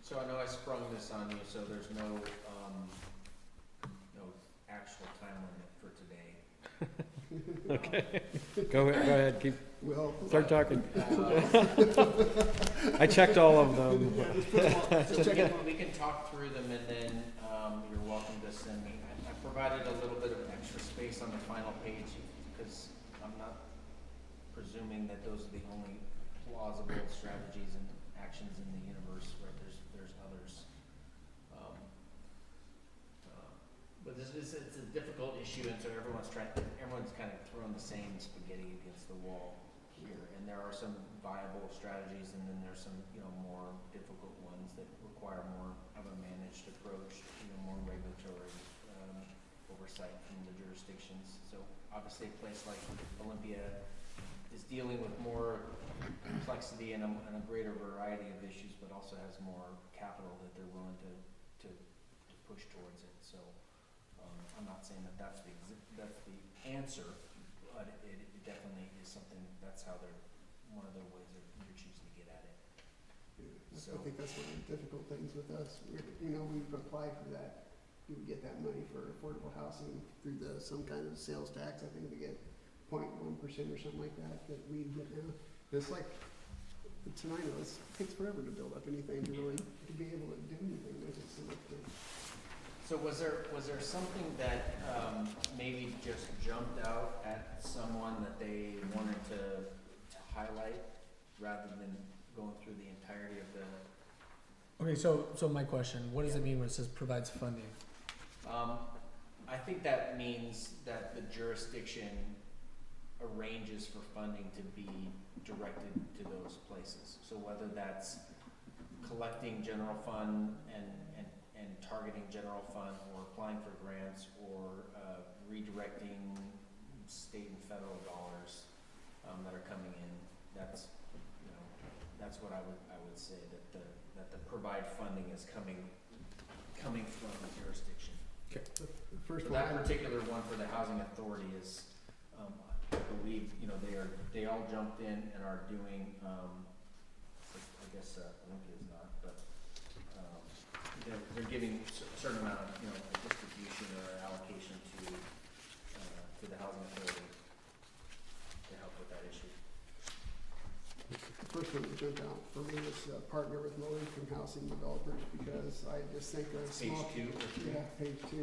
So I know I sprung this on you, so there's no, no actual time limit for today. Okay. Go ahead, keep, Well, start talking. I checked all of them. So we can talk through them and then, you're welcome to send me. I provided a little bit of extra space on the final page because I'm not presuming that those are the only plausible strategies and actions in the universe, right? There's others. But it's a difficult issue, and so everyone's kind of throwing the same spaghetti against the wall here. And there are some viable strategies, and then there's some, more difficult ones that require more of a managed approach, more regulatory oversight from the jurisdictions. So obviously, a place like Olympia is dealing with more complexity and a greater variety of issues, but also has more capital that they're willing to push towards it. So I'm not saying that that's the answer, but it definitely is something. That's how they're one of the ways they're choosing to get at it. Yeah, So- I think that's one of the difficult things with us. We've applied for that you would get that money for affordable housing through some kind of sales tax. I think we get 0.1% or something like that we get now. It's like, Tenino, it takes forever to build up anything to really, to be able to do anything with it. So So was there something that, maybe just jumped out at someone that they wanted to highlight rather than going through the entirety of the? Okay, so my question, what does it mean when it says provides funding? I think that means that the jurisdiction arranges for funding to be directed to those places. So whether that's collecting general fund and targeting general fund, or applying for grants, or redirecting state and federal dollars that are coming in, that's, you know, that's what I would say, that the provide funding is coming from the jurisdiction. the first For one, that particular one for the housing authority is, I believe, you know, they all jumped in and are doing, I guess, Olympia's not, but, they're giving a certain amount of, you know, distribution or allocation to the housing authority to help with that issue. the first one that jumped out for me was partner with low-income housing developers, because I just think a small. Page 2 or 3. Yeah, page 2.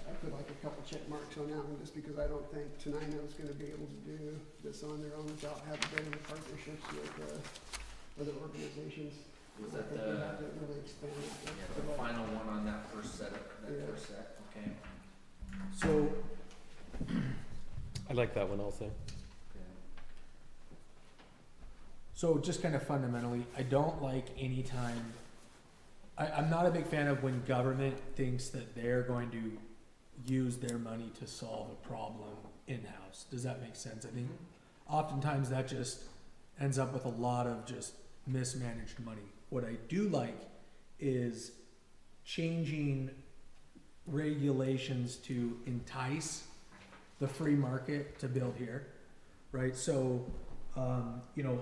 I put like a couple check marks on that one, just because I don't think Tenino's gonna be able to do this on their own without having better partnerships with other organizations. Was I that think we have to really expand it. yeah, the final one on that first set, first set, okay? So, I like that one also. Okay. so just kind of fundamentally, I don't like any time, I'm not a big fan of when government thinks that they're going to use their money to solve a problem in-house. Does that make sense? I think oftentimes that just ends up with a lot of just mismanaged money. What I do like is changing regulations to entice the free market to build here, right? So, you know,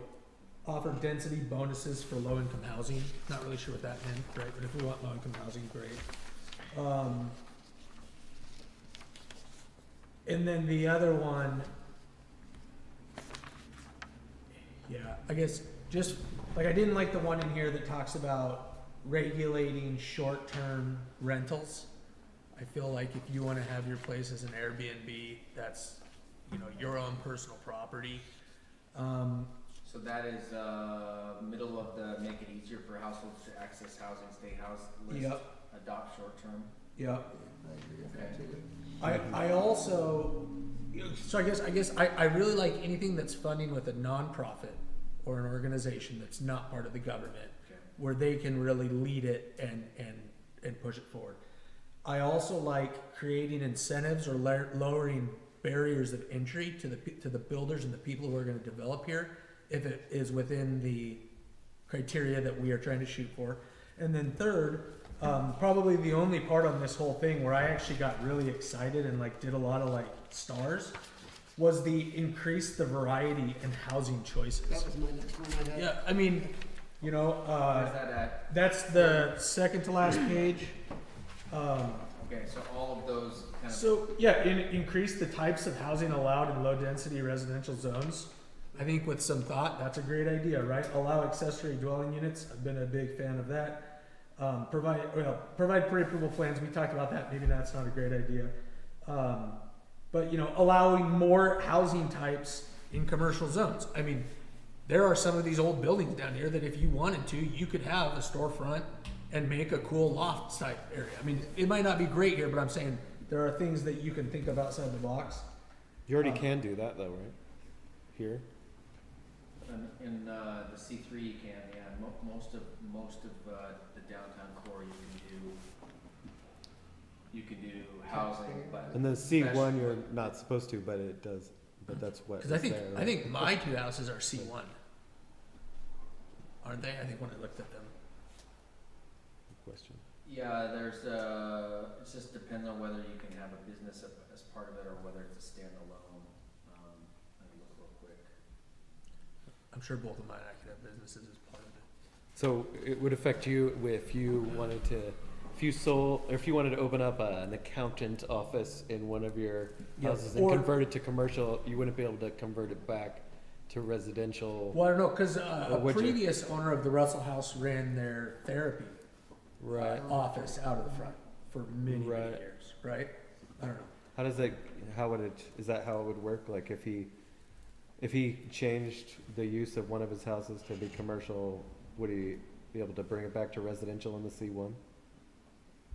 offer density bonuses for low-income housing. Not really sure what that meant, right? But if we want low-income housing, great. And then the other one, yeah, I guess just, like, I didn't like the one in here that talks about regulating short-term rentals. I feel like if you wanna have your place as an Airbnb, that's, you know, your own personal property. So that is, middle of the make it easier for households to access housing, stay housed list. Yep. Adopt short-term. Yeah. I agree with that too. I also, so I guess I really like anything that's funding with a nonprofit or an organization that's not part of the government, Okay. where they can really lead it and push it forward. I also like creating incentives or lowering barriers of entry to the builders and the people who are going to develop here, if it is within the criteria that we are trying to shoot for. And then third, probably the only part on this whole thing where I actually got really excited and like did a lot of like stars was the increase the variety in housing choices. That was my next one I had. Yeah, I mean, you know, Where's that at? that's the second to last page. Okay, so all of those kind of. So yeah, increase the types of housing allowed in low density residential zones. I think with some thought, that's a great idea, right? Allow accessory dwelling units. I've been a big fan of that. Provide pre-approval plans. We talked about that. Maybe that's not a great idea. But you know, allowing more housing types in commercial zones. I mean, there are some of these old buildings down here that if you wanted to, you could have a storefront and make a cool loft type area. I mean, it might not be great here, but I'm saying there are things that you can think of outside the box. You already can do that though, right? Here? In the C3 you can, yeah. Most of the downtown core you can do housing, but. And then C1 especially- you're not supposed to, but it does, but that's what Because is I there, right? think my two houses are C1, aren't they? I think when I looked at them. Question. Yeah, there's, it just depends on whether you can have a business as part of it or whether it's a standalone. Let me look real quick. I'm sure both of mine I could have businesses as part of it. So it would affect you if you wanted to if you sold, or if you wanted to open up an accountant office in one of your Yeah, houses and or- convert it to commercial, you wouldn't be able to convert it back to residential. Well, I don't know, because Or a would you? previous owner of the Russell House ran their therapy Right. office out of the front for many, many Right. years, right? I don't know. How does that, how would it, is that how it would work? Like if he changed the use of one of his houses to be commercial, would he be able to bring it back to residential in the C1?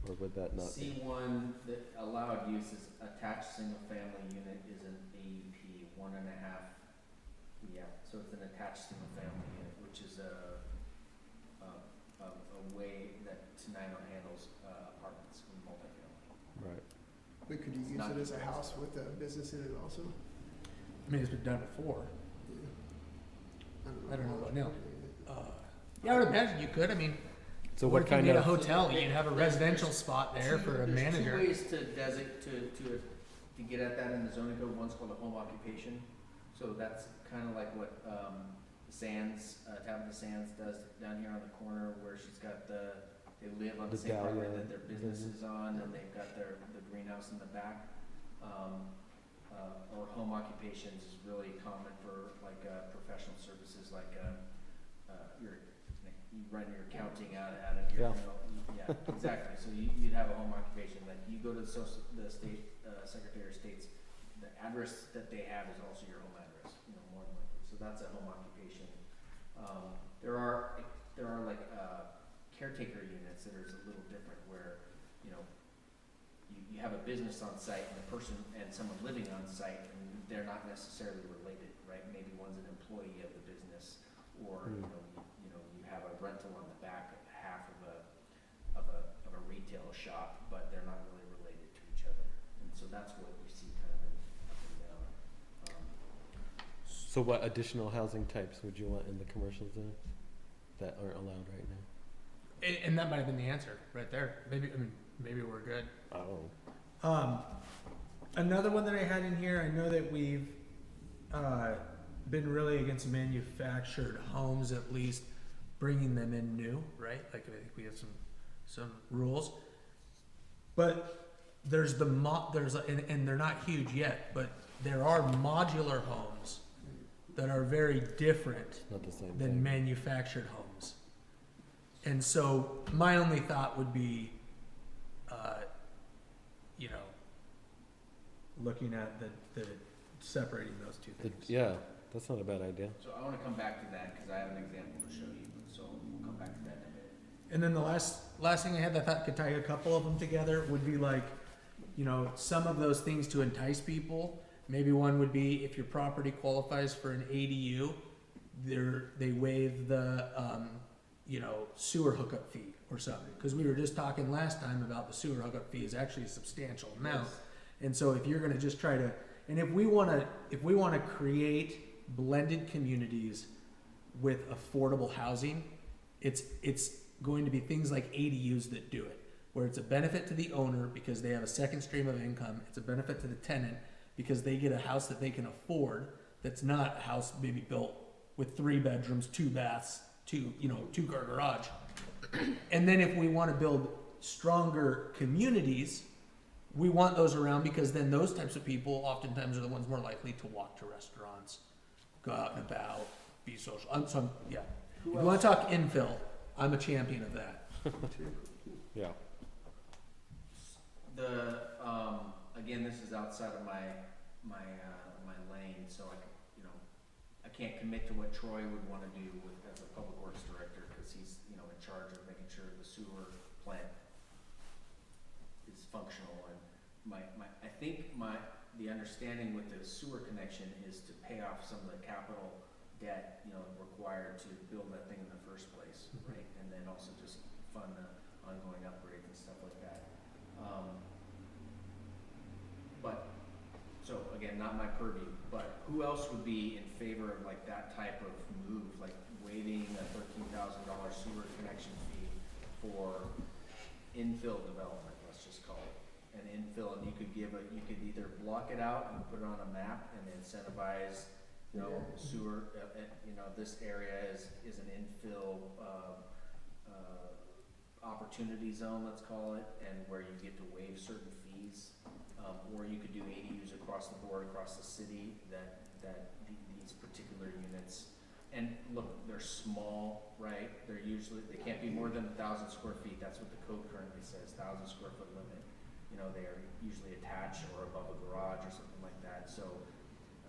Or would that not be? C1, the allowed use is attached single-family unit is an AEP, 1.5. Yeah, so it's an attached single-family unit, which is a way that Tenino handles apartments and multifamily. Right. But could you It's use not it as a used. house with a business in it also? I mean, it's been done before. Yeah. I don't know about now. Yeah, I would imagine you could. I mean, So what what if you kind made a of, hotel? You'd have a residential spot there for a manager. There's 2 ways to to get at that in the zoning code. One's called a home occupation. So that's kind of like what Sands, Tabitha Sands does down here on the corner where she's got they live on the The same property Dahlia that their business business. is on, and they've got the greenhouse in the back. Or home occupations is really common for like professional services, like you run your accounting out of your, yeah, exactly. So you'd have a home occupation, like you go to the state Secretary of State's, the address that they have is also your home address, more than likely. So that's a home occupation. There are like caretaker units that are a little different, where you have a business on site and the person and someone living on site, and they're not necessarily related, right? Maybe one's an employee of the business, or you have a rental on the back, half of a retail shop, but they're not really related to each other. And so that's what you see kind of up and down. so what additional housing types would you want in the commercial zone that aren't allowed right now? And that might have been the answer right there. Maybe we're good. Oh. Another one that I had in here, I know that we've been really against manufactured homes, at least bringing them in new, right? Like I think we have some rules, but there's and they're not huge yet, but there are modular homes that are very different Not the same than thing. manufactured homes. And so my only thought would be, looking at the separating those two things. Yeah, that's not a bad idea. So I want to come back to that because I have an example to show you. So we'll come back to that in a bit. And then the last thing I had that I thought could tie a couple of them together would be like, some of those things to entice people. Maybe one would be if your property qualifies for an ADU, they waive the sewer hookup fee or something. Because we were just talking last time about the sewer hookup fee is actually a substantial amount. Yes. And so if you're going to just try to, and if we want to create blended communities with affordable housing, it's going to be things like ADUs that do it, where it's a benefit to the owner because they have a second stream of income. It's a benefit to the tenant because they get a house that they can afford. That's not a house maybe built with 3 bedrooms, 2 baths, 2-car garage. And then if we want to build stronger communities, we want those around because then those types of people oftentimes are the ones more likely to walk to restaurants, go out and about, be social. Yeah. If you want to talk infill, I'm a champion of that. Yeah. Again, this is outside of my lane, so I can't commit to what Troy would want to do as a public works director, because he's in charge of making sure the sewer plant is functional. And I think the understanding with the sewer connection is to pay off some of the capital debt required to build that thing in the first place, right? And then also just fund the ongoing upgrades and stuff like that. But so again, not my purview, but who else would be in favor of like that type of move, like waiving a $13,000 sewer connection fee for infill development, let's just call it an infill, and you could either block it out and put it on a map and incentivize sewer, this area is an infill opportunity zone, let's call it, and where you get to waive certain fees. Or you could do ADUs across the board, across the city, these particular units. And look, they're small, right? They can't be more than 1,000 square feet. That's what the code currently says, 1,000 square foot limit. You know, they are usually attached or above a garage or something like that. So,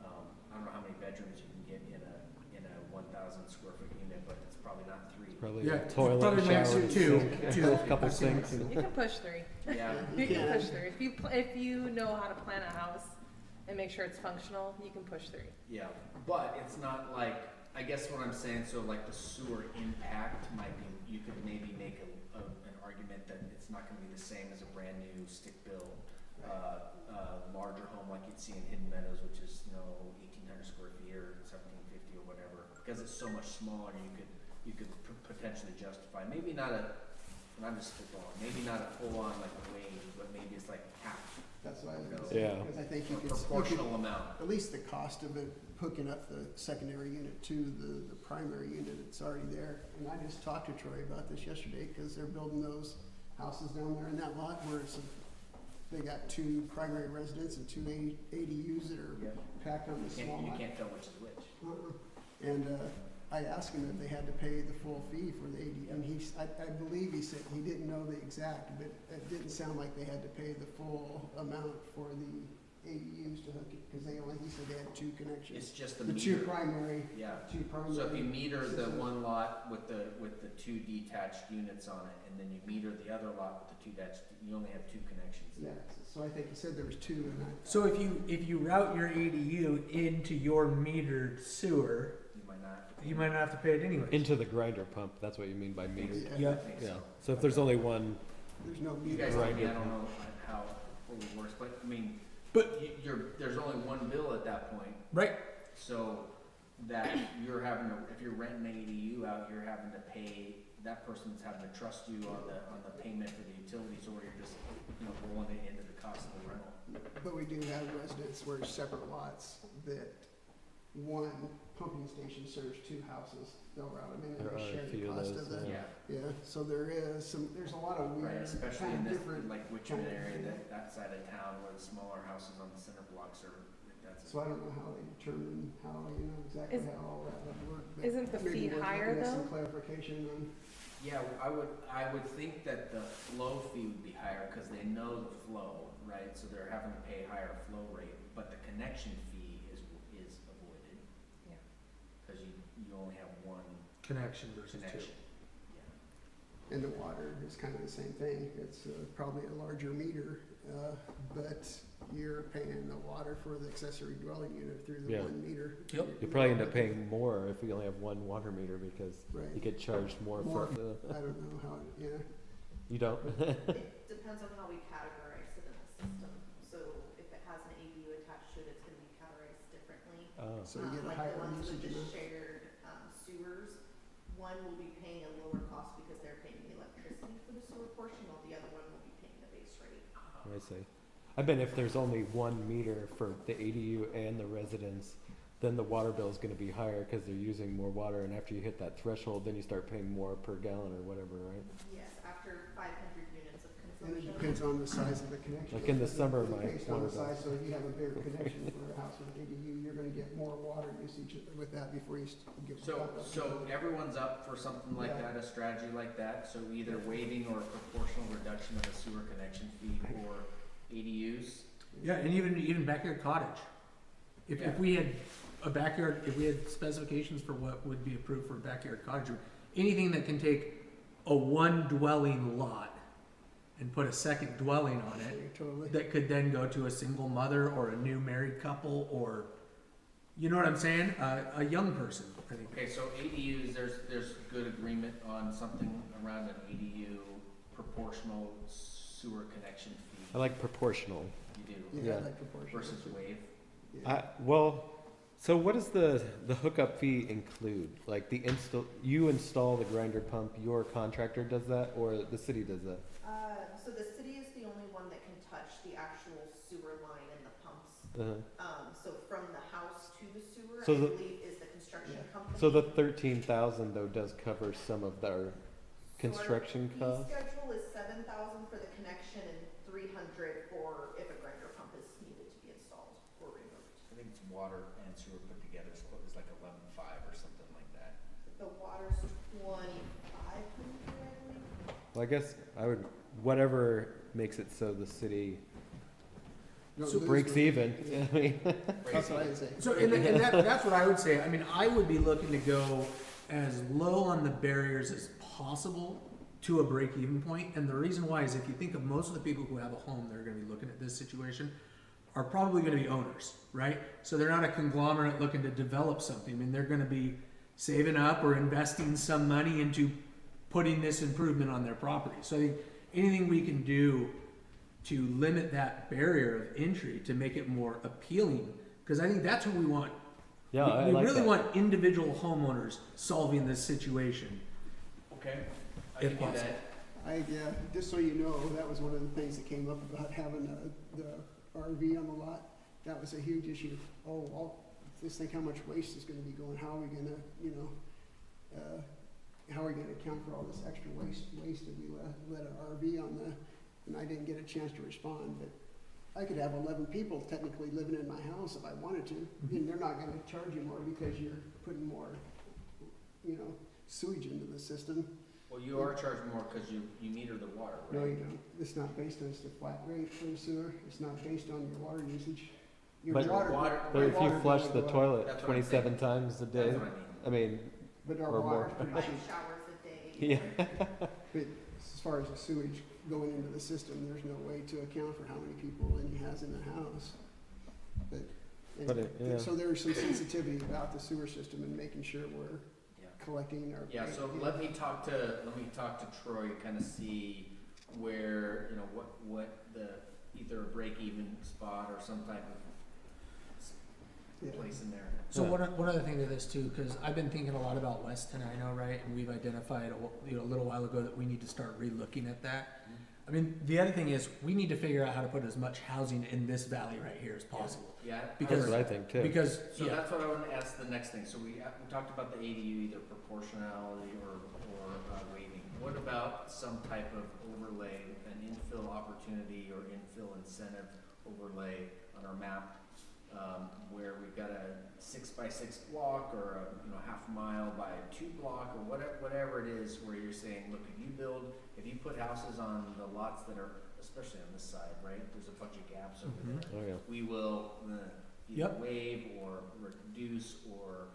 I don't know how many bedrooms you can get in a 1,000 square foot unit, but it's probably not 3. Probably Yeah, a toilet, probably max shower, of two. sink, Two. a couple sinks. You can push 3. Yeah, You can Yeah. push 3. If you know how to plan a house and make sure it's functional, you can push 3. yeah, but it's not like, I guess what I'm saying, so like the sewer impact might be, you could maybe make an argument that it's not gonna be the same as a brand new stick-built, larger home like you'd see in Hidden Meadows, which is, 1,800 square feet or 1,750 or whatever. Because it's so much smaller, you could potentially justify, maybe not a, and I'm just spitballing, maybe not a full-on like a wage, but maybe it's like half, That's what I was gonna say. Yeah. Because I think a you could, proportional amount. at least the cost of it, hooking up the secondary unit to the primary unit, it's already there. And I just talked to Troy about this yesterday, because they're building those houses down there in that lot where they got 2 primary residents and 2 ADUs that are Yeah. packed on the small You lot. can't tell which is which. And I asked him if they had to pay the full fee for the AD, and I believe he said he didn't know the exact, but it didn't sound like they had to pay the full amount for the ADUs to hook it, because he said they had 2 connections. It's just the The meter. 2 primary, Yeah. 2 primary. So if you meter the systems. one lot with the 2 detached units on it, and then you meter the other lot with the 2 detached, you only have 2 connections. Yeah, so I think he said there was 2, and So if you route your ADU into your metered sewer, You might not have to pay. you might not have to pay it anyway. Into the grinder pump, that's what you mean by metered. Yeah, I think Yeah, so. so if there's only one, there's no You meter. guys, Right. I don't know how it fully works, but I mean, But- there's only one bill at that point, Right. so that you're having to, if you're renting an ADU out, you're having to pay, that person's having to trust you on the payment for the utilities, or you're just, rolling it into the cost of the rental. But we do have residents where it's separate lots that one pumping station serves 2 houses. They'll route them in and There they are share a the few of cost those, of the. Yeah, Yeah, so there's a lot of right, weird, especially kind in of this, different. like Richmond kind of- area, that side of town where the smaller houses on the center blocks are, that's. So I don't know how they determine exactly Is- how all that would work. but Isn't the maybe fee worth higher, looking at some though? clarification on. Yeah, I would think that the flow fee would be higher, cause they know the flow, right, so they're having to pay a higher flow rate, but the connection fee is avoided. Yeah. Cause you only have one Connection versus 2. connection. Yeah. And the water is kind of the same thing. It's probably a larger meter, but you're paying the water for the accessory dwelling unit through the Yeah. 1 meter. Yep. you probably end up paying more if we only have one water meter because you Right. get charged more More. for the, I don't know how, you don't? It depends on how we categorize it in the system. So if it has an ADU attached to it, it's gonna be categorized differently. Oh, so you get a Like higher the ones with usage the amount. shared sewers, one will be paying a lower cost because they're paying the electricity for the sewer portion, while the other one will be paying the base rate. I see. I bet if there's only 1 meter for the ADU and the residence, then the water bill is gonna be higher because they're using more water, and after you hit that threshold, then you start paying more per gallon or whatever, right? Yes, after 500 units of And it consumption. depends on the size of the connection. Like in the summer, my Based on the water bill. size, so if you have a bigger connection for a house with an ADU, you're gonna get more water usage with that before you get. So everyone's up for something like Yeah. that, a strategy like that, so either waiving or proportional reduction of the sewer connection fee for ADUs. Yeah, and even backyard cottage. If Yeah. we had a backyard, if we had specifications for what would be approved for a backyard cottage, or anything that can take a 1 dwelling lot and put a second dwelling on it, Totally. that could then go to a single mother or a new married couple, or, you know what I'm saying? A young person, I think. Okay, so ADUs, there's good agreement on something around an ADU proportional sewer connection fee. I like proportional. You do, Yeah, I Yeah. like proportion. versus waive. Yeah. So what does the hookup fee include? Like you install the grinder pump, your contractor does that, or the city does that? So the city is the only one that can touch the actual sewer line and the pumps. So from the house to the sewer, So I the- believe is the construction Yeah. company. So the 13,000 though does cover some of their Construction So our cost? fee schedule is 7,000 for the connection and 300 for if a grinder pump is needed to be installed or removed. I think it's water and sewer put together, so it was like 11.5 or something like that. The water's 2,500, I believe. Well, I guess I would, whatever makes it so the city No, breaks even. I mean, That's what I would say. So, and that's what I would say. I mean, I would be looking to go as low on the barriers as possible to a break-even point. And the reason why is if you think of most of the people who have a home that are going to be looking at this situation are probably going to be owners, right? So they're not a conglomerate looking to develop something. I mean, they're going to be saving up or investing some money into putting this improvement on their property. So I think anything we can do to limit that barrier of entry to make it more appealing, because I think that's what we want. yeah, I We like really that. want individual homeowners solving this situation. Okay. I If can do possible. that. Yeah, just so you know, that was one of the things that came up about having the RV on the lot. That was a huge issue. Oh, well, just think how much waste is gonna be going, how are we gonna, how are we gonna account for all this extra waste if we let an RV on the, and I didn't get a chance to respond, but I could have 11 people technically living in my house if I wanted to, and they're not gonna charge you more because you're putting more, sewage into the system. Well, you are charging more because you meter the water, right? No, you don't. It's not based on, it's the flat rate for the sewer. It's not based on your water usage. Your But- water- But if you water flush bill the will go up. toilet That's what I'm 27 times a day, That's what I mean. I mean, But our or more. water's pretty 5 cheap. showers a day. yeah. But as far as the sewage going into the system, there's no way to account for how many people he has in the house. But, But it- yeah. so there's some sensitivity about the sewer system and making sure we're Yeah. collecting our. Yeah, so let me talk to Troy, kind of see where, what the, either a break-even spot or some type of Yeah. place in there. So Yeah. one other thing to this too, because I've been thinking a lot about West Tenino, right? And we've identified a little while ago that we need to start re-looking at that. I mean, the other thing is we need to figure out how to put as much housing in this valley right here as possible. Yeah. Because- That's what I think too. Because So yeah, that's what I want to ask the next thing. So we talked about the ADU, either proportionality or waiving. What about some type of overlay, an infill opportunity or infill incentive overlay on our map, where we've got a 6x6 block or a half mile by 2 block or whatever it is, where you're saying, look, if you put houses on the lots that are, especially on this side, right? There's a bunch of gaps over Mhm. there. Oh, yeah. We will either Yep. waive or reduce or,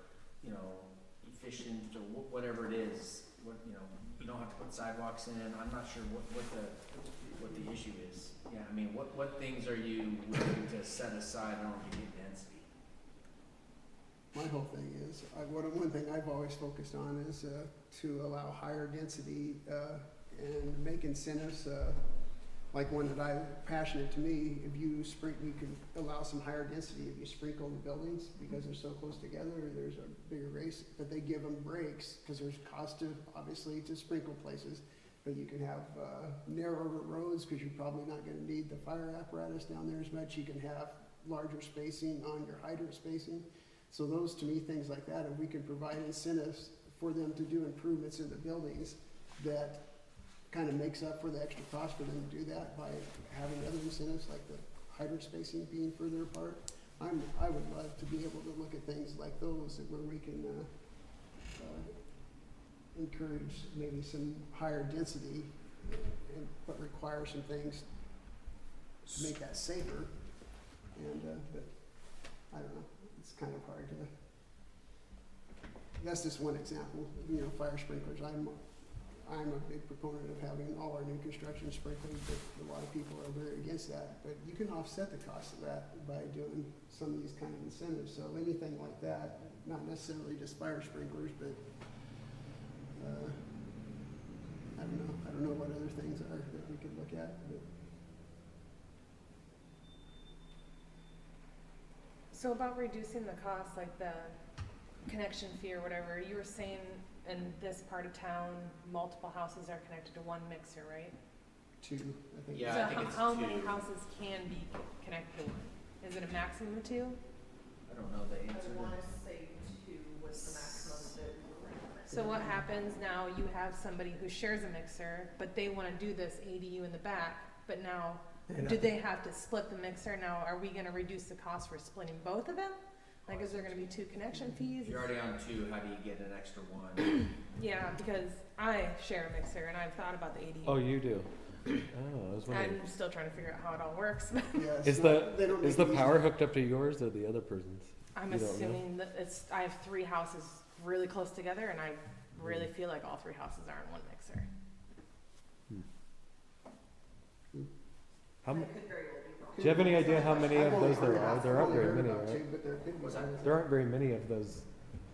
efficient or whatever it is. You don't have to put sidewalks in. I'm not sure what the issue is. Yeah, I mean, what things are you willing to set aside in order to get density? My whole thing is, one thing I've always focused on is to allow higher density and make incentives, like one that I'm passionate to me, if you we could allow some higher density if you sprinkle the buildings because they're so close together, there's a bigger race, but they give them breaks because there's cost to, obviously, to sprinkle places. But you can have narrower roads because you're probably not gonna need the fire apparatus down there as much. You can have larger spacing on your hydrant spacing. So those, to me, things like that, if we can provide incentives for them to do improvements in the buildings, that kind of makes up for the extra cost for them to do that by having other incentives like the hydrant spacing being further apart. I would love to be able to look at things like those where we can encourage maybe some higher density, but require some things to make that safer. And, but, I don't know, it's kind of hard to, that's just one example, fire sprinklers. I'm a big proponent of having all our new construction sprinkled, but a lot of people are very against that. But you can offset the cost of that by doing some of these kind of incentives. So anything like that, not necessarily just fire sprinklers, but, I don't know what other things are that we could look at, but. So about reducing the cost, like the connection fee or whatever, you were saying in this part of town, multiple houses are connected to one mixer, right? Two, I think. Yeah, So I think it's how many 2. houses can be connected to one? Is it a maximum of 2? I don't know the I answer. want to say 2 was the maximum that we were recommending. So what happens now, you have somebody who shares a mixer, but they wanna do this ADU in the back, but now, do they have to split the mixer? Now, are we gonna reduce the cost for splitting both of them? Like, is there gonna be 2 connection fees? If you're already on two, how do you get an extra one? Yeah, because I share a mixer and I've thought about the ADU. Oh, you do? Oh, I was wondering. I'm still trying to figure out how it all works. Yeah, it's Is not- they don't Is make the it power easy. hooked up to yours or the other person's? I'm You don't know? assuming that I have 3 houses really close together and I really feel like all 3 houses are in one mixer. How, m- That could very well be wrong. do you have any idea how many I've of only those there heard are? about- There I've aren't only very heard many, about right? 2, but there could be What's that? others. There aren't very many of those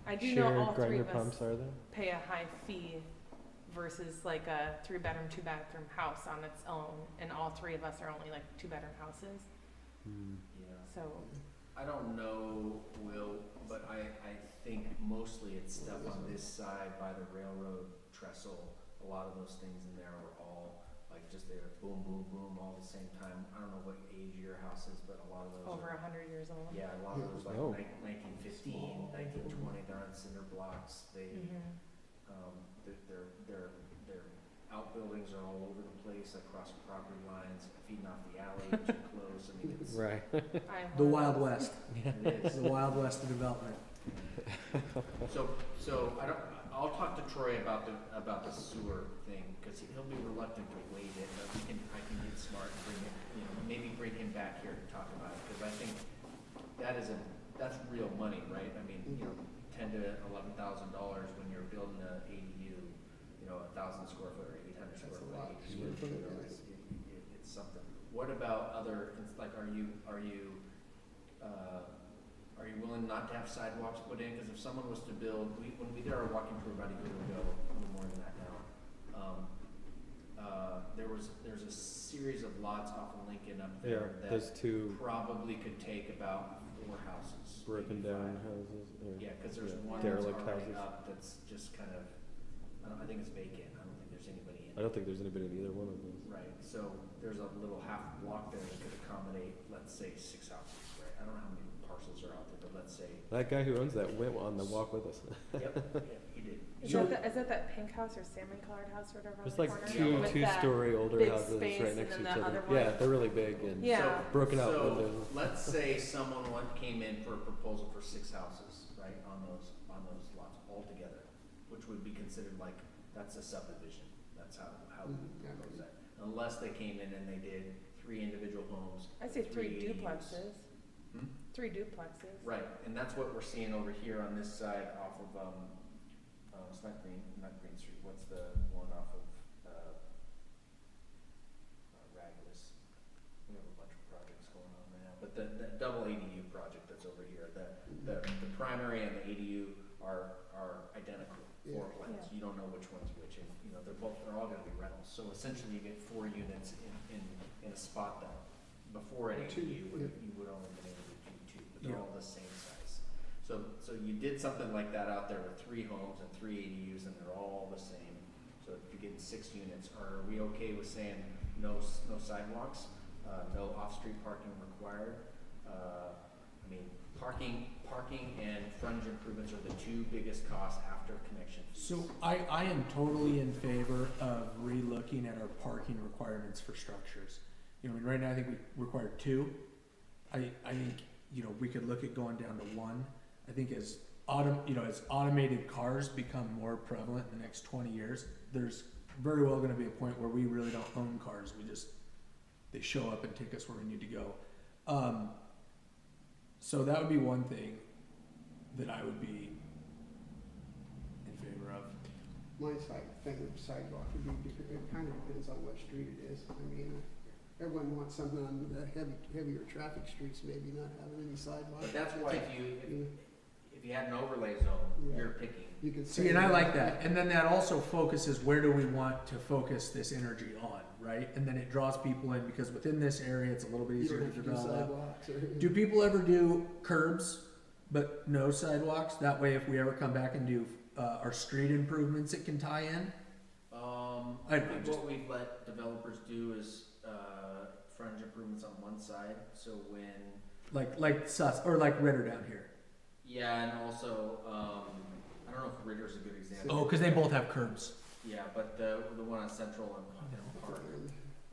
I do know all shared 3 grinder of us pumps, are there? pay a high fee versus like a 3-bedroom, 2-bathroom house on its own, and all 3 of us are only like 2-bedroom houses, Hmm. Yeah. so. I don't know, Will, but I think mostly it's stuff on this side by the railroad trestle. A lot of those things in there are all like just there, boom, boom, boom, all at the same time. I don't know what age your house is, but a lot of those Over are, 100 years old. yeah, a lot of those like Oh. 1915, 1920, they're on cinder blocks. They, Mhm. their outbuildings are all over the place, across property lines, feeding off the alley, too close. I mean, it's, Right. I am The one of Wild those. West, it is. the Wild West of development. So I'll talk to Troy about the sewer thing, cause he'll be reluctant to waive it, but I can get smart and bring it, maybe bring him back here to talk about it, cause I think that's real money, right? I mean, $10,000 to $11,000 when you're building a ADU, 1,000 square foot or 800 square That's a foot lot. ADU, it's something. What about other, like, are you willing not to have sidewalks put in? Because if someone was to build, when we did our walking tour about a year ago, a little more than that now, there's a series of lots off of Lincoln up Yeah, there those that 2 probably could take about 4 houses. broken maybe down 5. houses. Or, Yeah, because there's yeah, one that's derelict already houses. up that's just kind of, I think it's vacant. I don't think there's anybody in I don't think there's anybody in either one of those. Right, so there's a little half block there that could accommodate, let's say, 6 houses, right? I don't know how many parcels are out there, but let's say, That guy who owns that went on the walk with us. yep, he did. Is that that pink house or salmon colored house or whatever on There's the like corner? two With that 2-story older big houses space right and next to then each the other. other one? Yeah, they're really big and Yeah. broken out So, windows. let's say someone came in for a proposal for 6 houses, right, on those lots altogether, which would be considered like, that's a subdivision. That's how we Yeah. propose that. Unless they came in and they did 3 individual homes. I'd say 3 ADUs. duplexes. Hmm? 3 duplexes. Right, and that's what we're seeing over here on this side off of, it's not Green Street, what's the one off of, Regulus? We have a bunch of projects going on right now, but the double ADU project that's over here, the primary and the ADU are identical floor Yeah. plans. Yeah. You don't know which one's which, and, they're all gonna be rentals, so essentially you get 4 units in a spot that before an Two, ADU, yeah. you would only been able to do 2, but they're Yeah. all the same size. So you did something like that out there with 3 homes and 3 ADUs, and they're all the same. So if you're getting 6 units, are we okay with saying no sidewalks, no off-street parking required? I mean, parking and frontage improvements are the 2 biggest costs after connection fees. So I am totally in favor of relooking at our parking requirements for structures. I mean, right now I think we require 2. I think, we could look at going down to 1. I think as automated cars become more prevalent in the next 20 years, there's very well gonna be a point where we really don't own cars. They show up and take us where we need to go. So that would be one thing that I would be in favor of. My sidewalk would be different. It kind of depends on what street it is. I mean, everyone wants something on the heavier traffic streets, maybe not having any sidewalks. But that's why Yeah. if you had an overlay zone, Yeah. you're picking. You could See, and I like that. And then that also focuses where do we want to focus this energy on, right? And then it draws people in because within this area, it's a little bit You easier don't to have to do develop. sidewalks or. Do people ever do curbs but no sidewalks? That way, if we ever come back and do our street improvements, it can tie in. I I think just- what we've let developers do is, frontage improvements on one side, so when, Like Sus or like Ritter down here. yeah, and also, I don't know if Ritter's a good example, example. Oh, because they both have curbs. Yeah, but the one on Central and Park,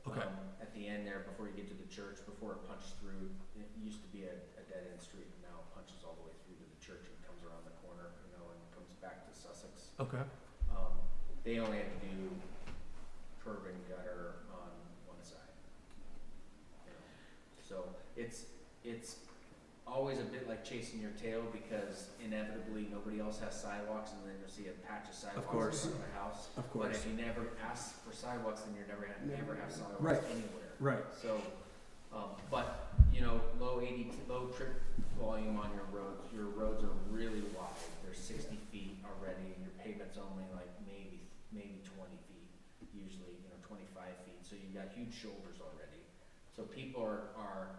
Okay. at the end there, before you get to the church, before it punches through, it used to be a dead-end street, and now it punches all the way through to the church and comes around the corner, and comes back to Sussex. Okay. They only had to do curb and gutter on one side. So it's always a bit like chasing your tail, because inevitably nobody else has sidewalks, and then you'll see a patch of sidewalks in course. front of the house. Of But course. if you never ask for sidewalks, then you're never have sidewalks Right. anywhere. Right. So, but, low trip volume on your roads are really wide. They're 60 feet already, and your pavement's only like maybe 20 feet, usually, 25 feet. So you've got huge shoulders already. So people are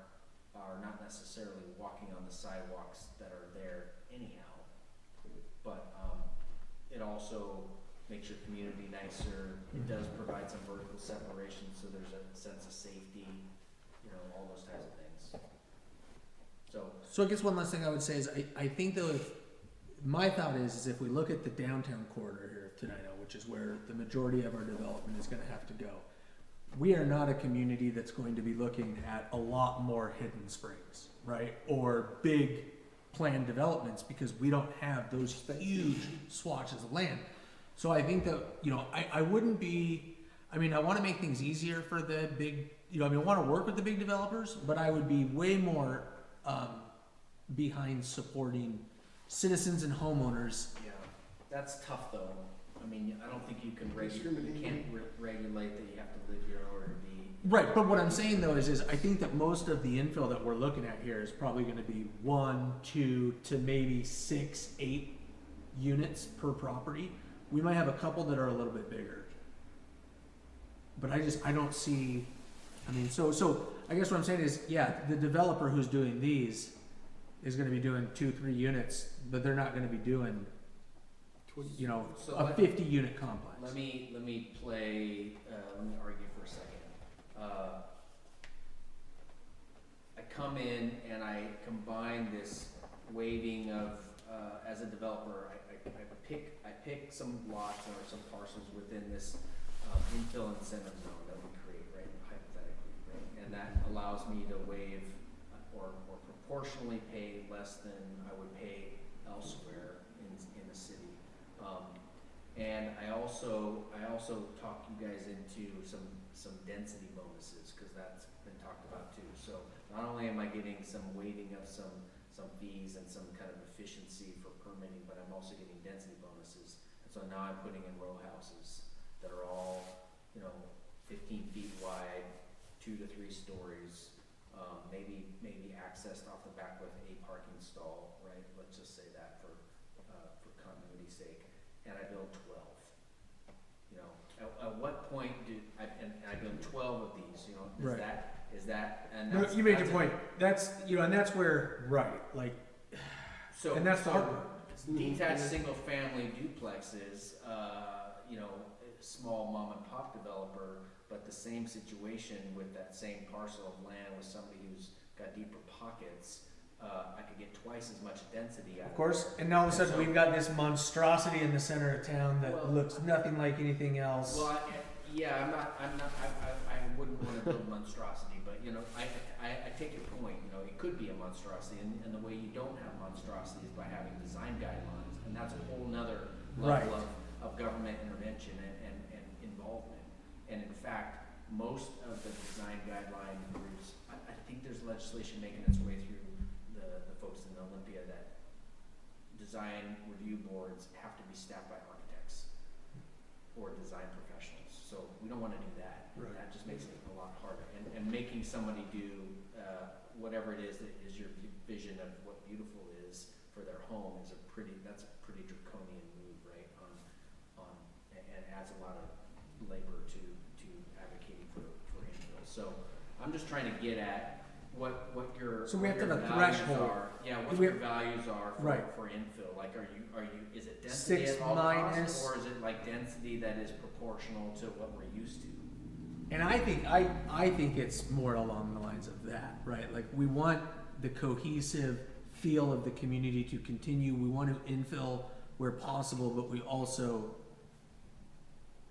not necessarily walking on the sidewalks that are there anyhow. But, it also makes your community nicer. It does provide some vertical separation, so there's a sense of safety, all those types of things. So I guess one last thing I would say is I think though, my thought is if we look at the downtown corridor here of Tenino, which is where the majority of our development is going to have to go, we are not a community that's going to be looking at a lot more hidden springs, right? Or big planned developments, because we don't have those huge swatches of land. So I think that, I wouldn't be, I want to make things easier for the big, I want to work with the big developers, but I would be way more behind supporting citizens and homeowners. Yeah, that's tough though. I don't think you can regulate that you have to live here in order to be. Right, but what I'm saying though is I think that most of the infill that we're looking at here is probably going to be 1, 2 to maybe 6, 8 units per property. We might have a couple that are a little bit bigger, but I don't see. So I guess what I'm saying is, yeah, the developer who's doing these is going to be doing 2, 3 units, but they're not going to be doing, So a 50 unit complex. Let me argue for a second. I come in and I combine this waiving of, as a developer, I pick some lots or some parcels within this infill incentive zone that we create, right, hypothetically, right? And that allows me to waive or proportionally pay less than I would pay elsewhere in the city. And I also talk you guys into some density bonuses, because that's been talked about too. So not only am I getting some waiving of some fees and some kind of efficiency for permitting, but I'm also getting density bonuses. And so now I'm putting in row houses that are all, 15 feet wide, 2 to 3 stories, maybe accessed off the back with a parking stall, right? Let's just say that for continuity's sake. And I build 12. At what point and I build 12 of these, Right. is that, and No, that's. you made your that's point. That's, and that's where, right, like, So, and that's the hard so part. detached single-family duplexes, small mom-and-pop developer, but the same situation with that same parcel of land with somebody who's got deeper pockets, I could get twice as much density out of Of course, there. and now all of a sudden so- we've got this monstrosity in the center of town that Well- looks nothing like anything else. Well, I wouldn't want to build monstrosity, but, I take your point, it could be a monstrosity, and the way you don't have monstrosity is by having design guidelines, and that's a whole nother level Right. of government intervention and involvement. And in fact, most of the design guideline groups, I think there's legislation making its way through the folks in Olympia that design review boards have to be staffed by architects or design professionals. So we don't want to do that. Right. That just makes it a lot harder. And making somebody do whatever it is that is your vision of what beautiful is for their home is that's a pretty draconian move, right? And adds a lot of labor to advocating for infill. So I'm just trying to get at what your So we have to what your have a values threshold. are. Yeah, what We your have- values are Right. for infill. Like, are you is it density 6 at all minus- costs, or is it like density that is proportional to what we're used to? And I think it's more along the lines of that, right? Like, we want the cohesive feel of the community to continue. We want to infill where possible, but we also,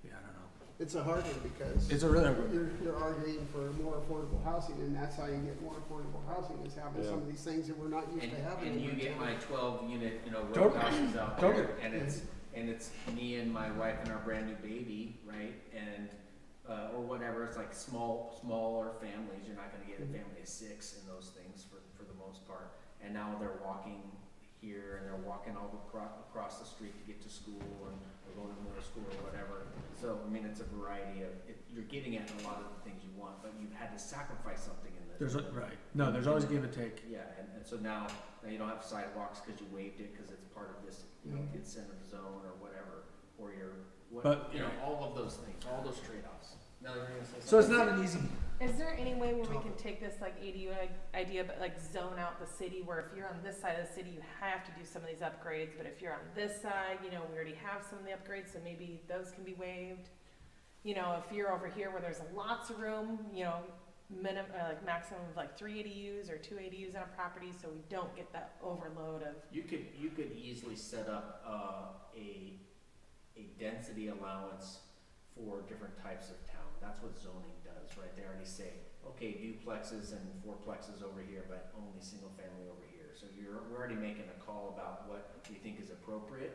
yeah, I don't know. It's a hard one because It's a really hard one. you're arguing for more affordable housing, and that's how you get more affordable housing, is having some of these things that we're not used to having. And you in get town. my 12-unit, row Totally. houses out Totally. there, and it's me and my wife and our brand new baby, right? And, or whatever, it's like smaller families, you're not gonna get a family of 6 in those things for the most part. And now they're walking here, and they're walking all across the street to get to school, and they're going to middle school or whatever. So, I mean, it's a variety of, you're getting at a lot of the things you want, but you've had to sacrifice something in the. Right. No, there's always give and take. Yeah, and so now you don't have sidewalks because you waived it, because it's part of this, incentive zone or whatever, or But- all of those things, all those trade-offs. Melanie, you're gonna say something? So it's not an easy, Is there any way where we can take this like ADU idea, but like zone out the city, where if you're on this side of the city, you have to do some of these upgrades, but if you're on this side, we already have some of the upgrades, so maybe those can be waived. If you're over here where there's lots of room, like maximum of like 3 ADUs or 2 ADUs on a property, so we don't get that overload of. You could easily set up a density allowance for different types of town. That's what zoning does, right? They already say, okay, duplexes and fourplexes over here, but only single family over here. So we're already making a call about what we think is appropriate.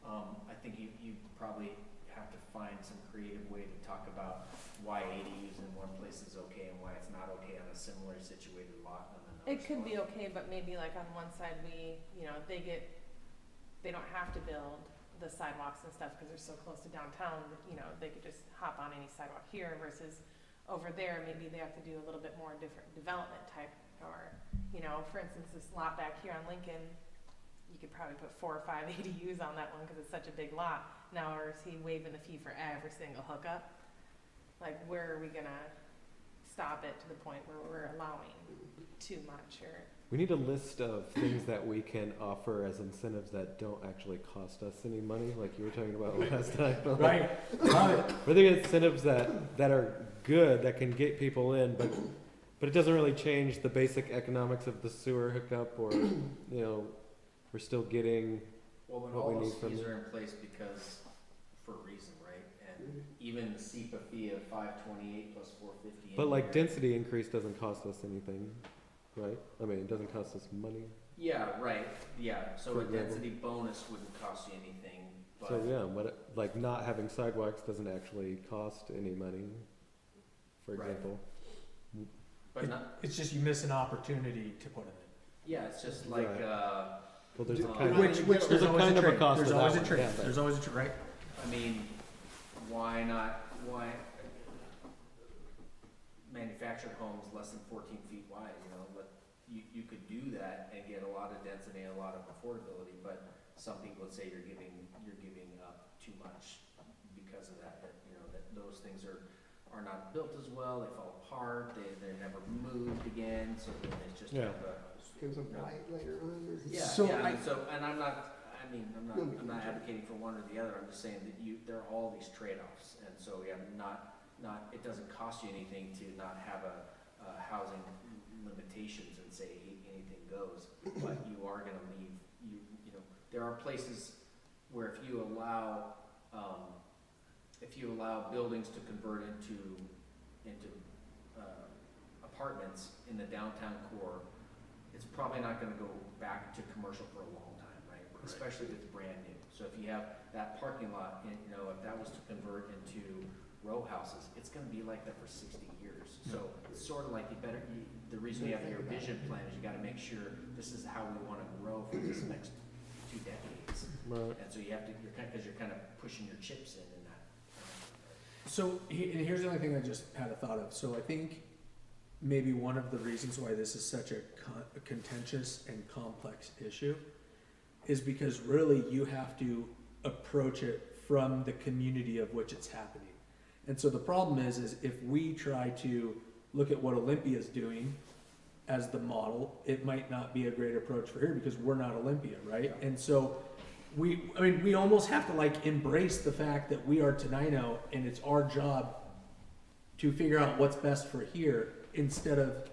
I think you probably have to find some creative way to talk about why ADUs in one place is okay and why it's not okay on a similarly situated lot on another. It could be spot. okay, but maybe like on one side they don't have to build the sidewalks and stuff because they're so close to downtown, they could just hop on any sidewalk here versus over there, maybe they have to do a little bit more different development type, or, for instance, this lot back here on Lincoln, you could probably put 4 or 5 ADUs on that one because it's such a big lot. Now, or is he waiving the fee for every single hookup? Like, where are we gonna stop it to the point where we're allowing too much, or? We need a list of things that we can offer as incentives that don't actually cost us any money, like you were talking about last time. right, love it. We're thinking incentives that are good, that can get people in, but it doesn't really change the basic economics of the sewer hookup, or, we're still getting, Well, and what all we those need from fees you. are in place because, for a reason, right? And even the SEPA fee of $528 plus $450. but like density increase doesn't cost us anything, right? I mean, it doesn't cost us money. Yeah, right, yeah, so For a example. density bonus wouldn't cost you anything, but. So yeah, like not having sidewalks doesn't actually cost any money, for Right. example. But not, It's just you miss an opportunity to put it yeah, it's just like, Right. Well, there's a Do- kind in. of, Which there's there's a always kind a of a trade. cost There's to always that a one, trade. yeah, but- There's always a trade, right? I mean, why manufactured homes less than 14 feet wide, but you could do that and get a lot of density and a lot of affordability, but some people would say you're giving up too much because of that those things are not built as well, they fall apart, they're never moved again, so then it's just Yeah. kind of Gives them light later on, or? So I- and I'm not advocating for one or the other, I'm just saying that there are all these trade-offs, and so, it doesn't cost you anything to not have a housing limitations and say anything goes, but you are gonna leave, there are places where if you allow buildings to convert into apartments in the downtown core, it's probably not gonna go back to commercial for a long time, right? Especially if it's brand new. So if you have that parking lot, if that was to convert into row houses, it's gonna be like that for 60 years. So it's sort of like the reason you have your vision plan is you gotta make sure this is how we wanna grow for this next 2 decades. right. And so you're kind of pushing your chips in that. So, and here's the only thing I just had a thought of. So I think maybe one of the reasons why this is such a contentious and complex issue is because really you have to approach it from the community of which it's happening. And so the problem is if we try to look at what Olympia's doing as the model, it might not be a great approach for here because we're not Olympia, right? And so we almost have to embrace the fact that we are Tenino and it's our job to figure out what's best for here instead of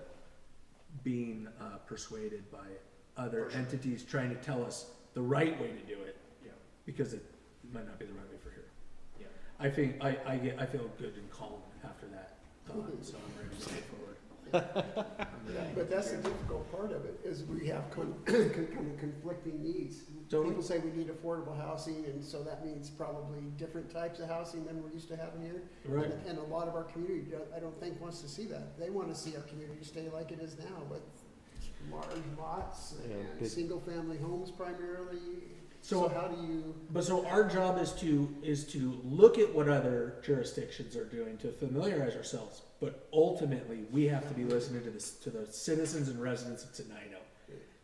being persuaded by other For sure. entities trying to tell us the right way to do it. because it might not be the right way for here. Yeah. I think, I feel good and calm after that thought, so I'm ready to move forward. But that's the difficult part of it, is we have kind of conflicting needs. Totally. People say we need affordable housing, and so that means probably different types of housing than we're used to having here. Right. And a lot of our community, I don't think wants to see that. They want to see our community stay like it is now, with large lots Yeah, and big- single-family homes primarily. So- So how do you, But so our job is to look at what other jurisdictions are doing to familiarize ourselves. But ultimately, we have to be listening to the citizens and residents of Tenino.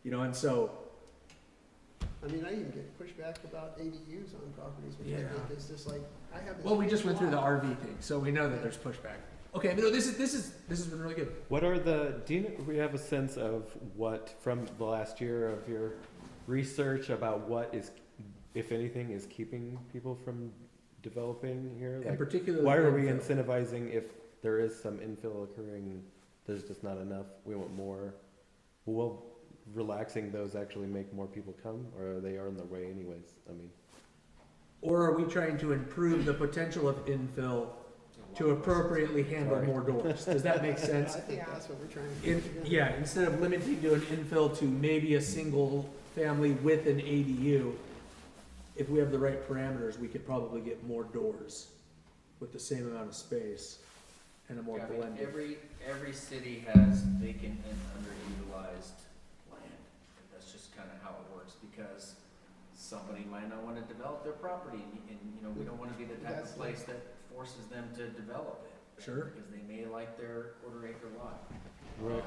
You know, and so, I mean, I even get pushback about ADUs on properties, which I Yeah. think is just like, I have this. well, we just went through the lot. RV thing, so we know that there's pushback. Okay, no, this has been really good. What are do you know, we have a sense of what, from the last year of your research about what is, if anything, is keeping people from developing here? And Like, particularly. why are we infill. incentivizing if there is some infill occurring, there's just not enough, we want more? Will relaxing those actually make more people come, or are they on their way anyways? I mean, Or are we trying to improve the potential of infill to appropriately handle Sorry. more doors? Does that make sense? I think that's what we're trying to do. Yeah, instead of limiting to an infill to maybe a single family with an ADU, if we have the right parameters, we could probably get more doors with the same amount of space and a more Yeah, I mean, blended. every city has vacant and underutilized land. That's just kind of how it works, because somebody might not want to develop their property, and, you know, we don't want to be the type That's of place that forces them to develop it. Sure. Because they may like their quarter-acre lot. Right.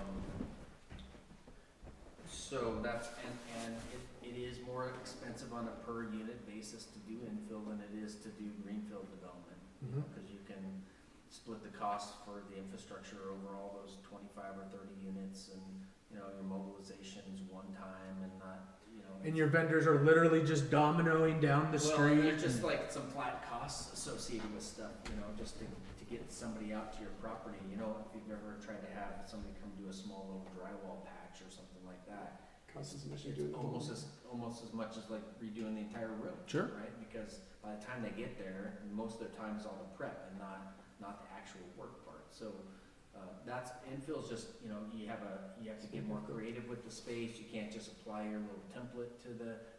So that's, and it is more expensive on a per unit basis to do infill than it is to do greenfield development. Mhm. Because you can split the cost for the infrastructure over all those 25 or 30 units, and, you know, your mobilization's one time and not, you know. And your vendors are literally just dominoing down the Well, street. there's just and- like some flat costs associated with stuff, you know, just to get somebody out to your property. You know, if you've ever tried to have somebody come do a small little drywall patch or something like that, Costs as much as it's doing the almost home. as much as like redoing the entire room. Sure. Right? Because by the time they get there, most of their time is all the prep and not the actual work part. So, that's, infill's just, you know, you have to get more creative with the space. You can't just apply your little template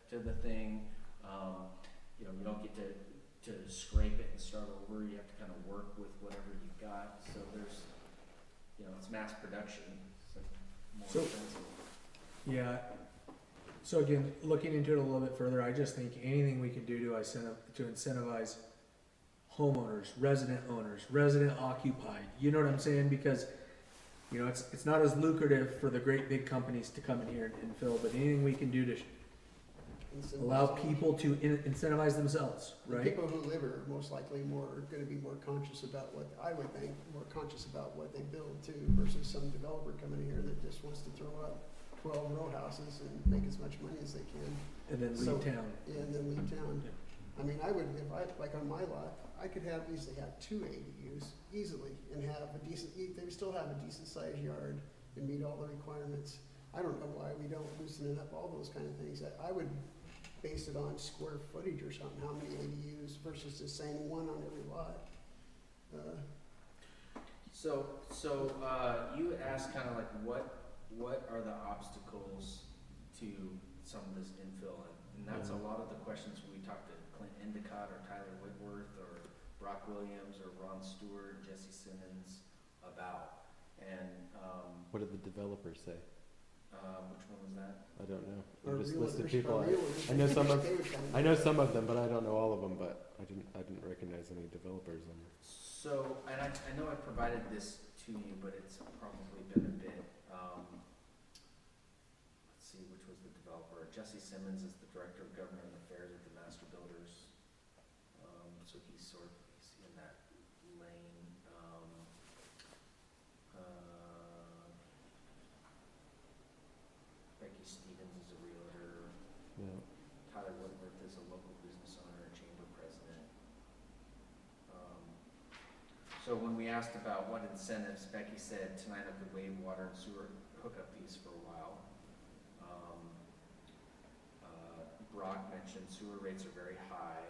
to the thing. You know, you don't get to scrape it and start over. You have to kind of work with whatever you've got. So there's, you know, it's mass production, so more So- expensive. Yeah. So again, looking into it a little bit further, I just think anything we can do to incentivize homeowners, resident occupied, you know what I'm saying? Because, you know, it's not as lucrative for the great big companies to come in here and fill, but anything we can do to allow people to incentivize themselves, The right? people who live are most likely gonna be more conscious about what, I would think, more conscious about what they build too, versus some developer coming in here that just wants to throw up 12 row houses and make as much money as they can, And then So- leave town. and then leave town. Yeah. I mean, like on my lot, I could easily have 2 ADUs, easily, and have a decent, they would still have a decent sized yard and meet all the requirements. I don't know why we don't loosen it up, all those kind of things. I would base it on square footage or something, how many ADUs versus just saying one on every lot. So, you asked kind of like what are the obstacles to some of this infill? And that's a lot of the questions we talked to Clint Endicott or Tyler Whitworth or Brock Williams or Ron Stewart, Jesse Simmons about. And, what did the developers say? which one was that? I don't know. Or You just realtors, listed people. or realtors. I know some of- They would come in. I know some of them, but I don't know all of them, but I didn't recognize any developers in there. So, and I know I provided this to you, but it's probably been a bit, let's see, which was the developer? Jesse Simmons is the Director of Government Affairs at the Master Builders. So he's in that lane. Becky Stevens is a realtor. Yeah. Tyler Whitworth is a local business owner and chamber president. So when we asked about what incentives, Becky said tonight I could waive water and sewer hookup fees for a while. Brock mentioned mentioned, sewer rates are very high.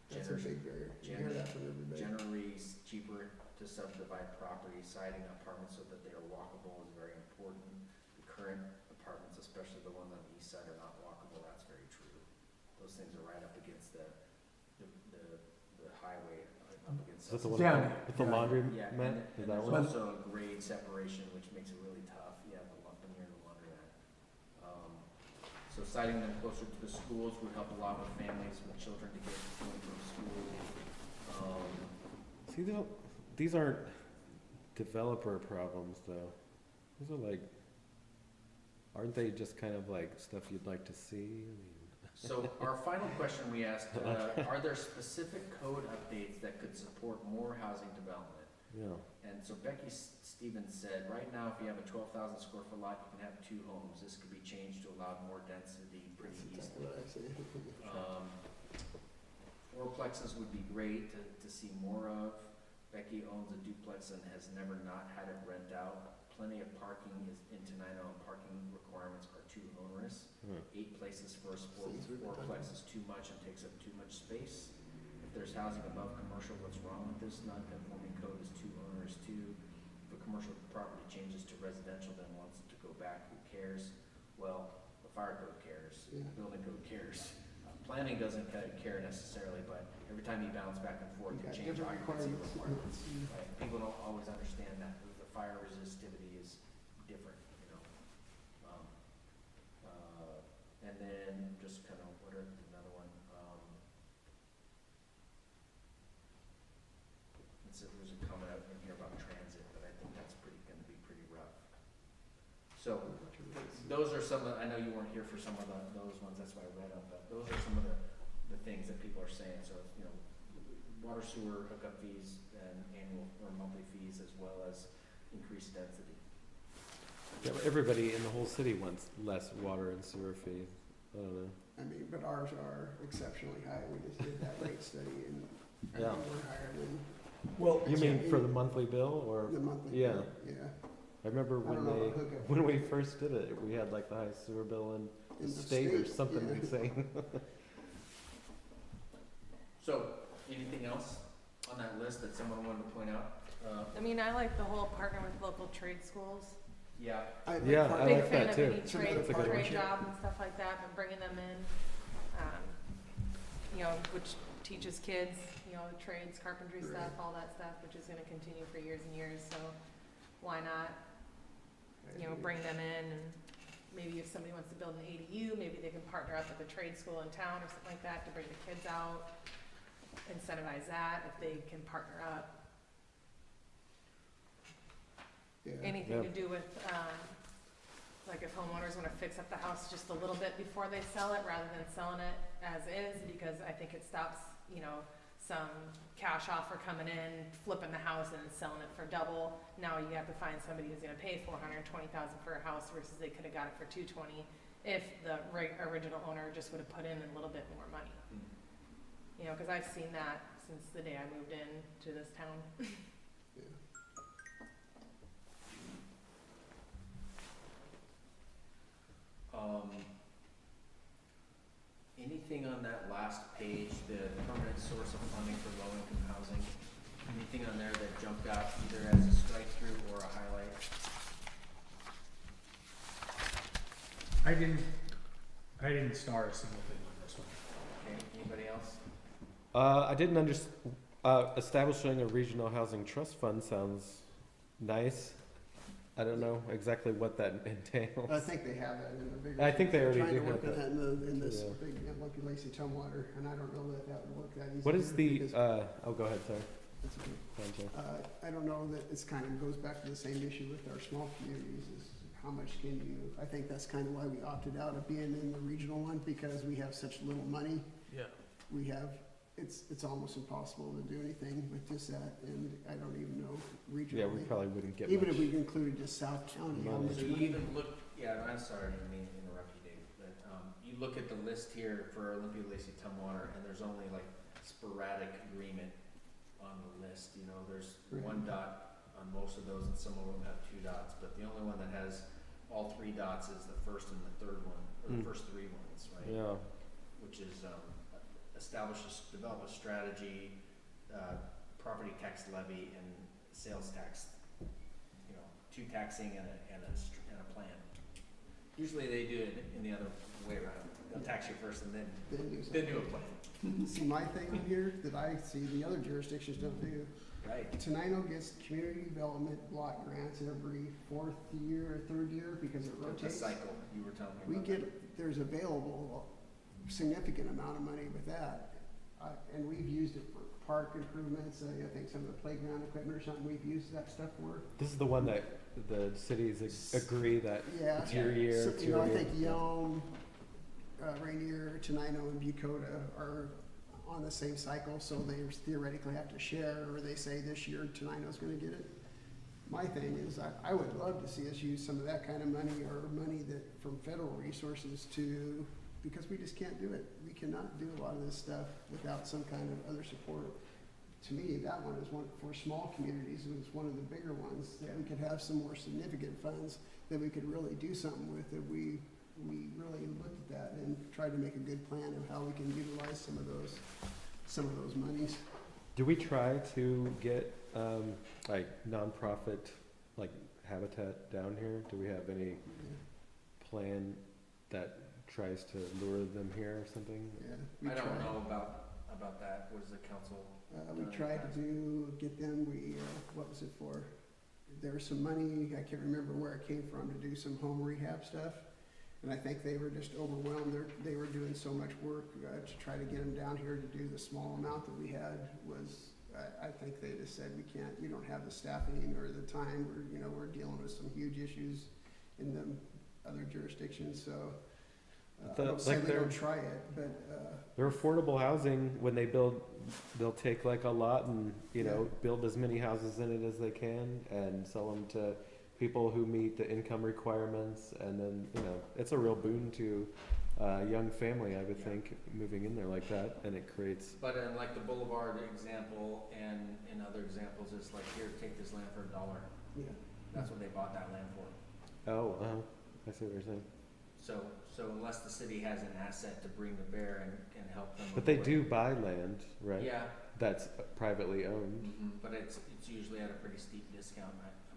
That's a big barrier. You hear that from everybody. Generally, it's cheaper to subdivide property, siding apartments so that they are walkable is very important. The current apartments, especially the ones on the east side, are not walkable, that's very true. Those things are right up against the highway, up against. Is that the one Down. with the laundry Yeah, mat? and Is that there's one? also a grade separation, which makes it really tough, yeah, near the laundromat. So citing them closer to the schools would help a lot with families with children to get to and from school. See, these aren't developer problems though. These are like, aren't they just kind of like stuff you'd like to see? I mean, So our final question we asked, are there specific code updates that could support more housing development? yeah. And so Becky Stevens said, right now, if you have a 12,000 square foot lot, you can have 2 homes. This could be changed to allow more density pretty That's easily. what I say. Fourplexes would be great to see more of. Becky owns a duplex and has never not had it rent out. Plenty of parking is in Tenino, and parking requirements are too onerous. 8 places for a fourplex is too much and takes up too much space. If there's housing above commercial, what's wrong with this? Non-conforming code is too onerous too. If a commercial property changes to residential, then wants it to go back, who cares? Well, the fire code cares, the Yeah. building code cares. Planning doesn't care necessarily, but every time you bounce back and forth, You you got change different occupancy requirements. requirements. Right, people don't always understand that, the fire resistivity is different, you know. And then just kind of, what are, another one, there's a comment out in here about transit, but I think that's gonna be pretty rough. So, those are some of, I know you weren't here for some of those ones, that's why I read them, but those are some of the things that people are saying, so, you know, water sewer hookup fees and annual or monthly fees as well as increased density. Yeah, but everybody in the whole city wants less water and sewer fees. I don't know. I mean, but ours are exceptionally high. We just did that rate study and I Yeah. think we're higher than Well, You mean for the monthly bill or? the monthly. Yeah. bill. Yeah. I remember I don't know about hookup. when we first did it, we had like the highest sewer bill in the In the state or state, something yeah. insane. So, anything else on that list that someone wanted to point out? I mean, I like the whole partner with local trade schools. Yeah, Yeah, I Big like fan that of too. any It's trade, another That's a good one. trade job and stuff like that, but bringing them in, you know, which teaches kids, you know, trades, carpentry stuff, Right. all that stuff, which is gonna continue for years and years, so why not, you know, bring them in, and maybe if somebody wants to build an ADU, maybe they can partner up with a trade school in town or something like that to bring the kids out, incentivize that if they can partner up. Yeah. Anything to Yeah. do with, like if homeowners wanna fix up the house just a little bit before they sell it, rather than selling it as is, because I think it stops, you know, some cash offer coming in, flipping the house and selling it for double. Now you have to find somebody who's gonna pay $420,000 for a house versus they could've got it for $220 if the original owner just would've put in a little bit more money. You know, cause I've seen that since the day I moved in to this town. Yeah. Anything on that last page, the permanent source of funding for low-income housing, anything on there that jumped out either as a strike-through or a highlight? I didn't star a single thing on this one. Okay, anybody else? I didn't establishing a regional housing trust fund sounds nice. I don't know exactly what that entails. I think they have that in the bigger. I think they already Trying do to have work on that. that in this Yeah. big, Lucky Lacy Tumwater, and I don't know that that would work that easy. What is either, the, because oh, go ahead, sorry. it's okay. Gotcha. I don't know that it's kind of goes back to the same issue with our small communities is how much can you, I think that's kind of why we opted out of being in the regional one, because we have such little money. Yeah. We have, it's almost impossible to do anything with just that, and I don't even know Yeah, we regionally. probably wouldn't get Even much. if we included just South County, how Money. much So you money? even look, yeah, I'm sorry, I didn't mean to interrupt you, Dave, but, you look at the list here for Olympia Lacey Tumwater, and there's only like sporadic agreement on the list, you know, there's Right. 1 dot on most of those, and some of them have 2 dots, but the only one that has all 3 dots is the first and the third one, or the Hmm. first 3 ones, right? Yeah, which is, develop a strategy, property tax levy and sales tax, you know, two taxing and a plan. Usually they do it in the other way around. They'll tax you first and then do a plan. See, my thing in here that I see the other jurisdictions don't do, Right. Tenino gets community development block grants every fourth year or third year because it It's a rotates. cycle, you were telling me We about get, there's available significant amount of money with that. And we've used it for park improvements, I think some of the playground equipment or something, we've used that stuff for. This is the one that the cities agree that Yeah. it's your year, So, it's you your know, I year. think Yelm, Rainier, Tenino, and Bucota are on the same cycle, so they theoretically have to share, or they say this year Tenino's gonna get it. My thing is, I would love to see us use some of that kind of money, or money that, from federal resources to, because we just can't do it. We cannot do a lot of this stuff without some kind of other support. To me, that one is one, for small communities, it was one of the bigger ones, that we could have some more significant funds that we could really do something with, that we really looked at that and tried to make a good plan of how we can utilize some of those monies. Do we try to get, like nonprofit, like Habitat down here? Do we have any plan that tries to lure them here or something? Yeah, we I don't tried. know about that. What does the council? We tried to get them, what was it for? There was some money, I can't remember where it came from, to do some home rehab stuff. And I think they were just overwhelmed. They were doing so much work to try to get them down here to do the small amount that we had was, I think they just said, we don't have the staffing or the time. We're dealing with some huge issues in the other jurisdictions, so. I don't say like we they're- don't try it, but, They're affordable housing, when they build, they'll take like a lot and, build as many houses in it as they can and sell them to people who meet the income requirements, and then, it's a real boon to a young family, I would Yeah. think, moving in there like that, and it creates, But in like the Boulevard example and in other examples, it's like, here, take this land for $1. yeah. That's what they bought that land for. I see what you're saying. So unless the city has an asset to bring to bear and help them. But they avoid- do buy land, right? Yeah, That's privately owned. but it's usually at a pretty steep discount,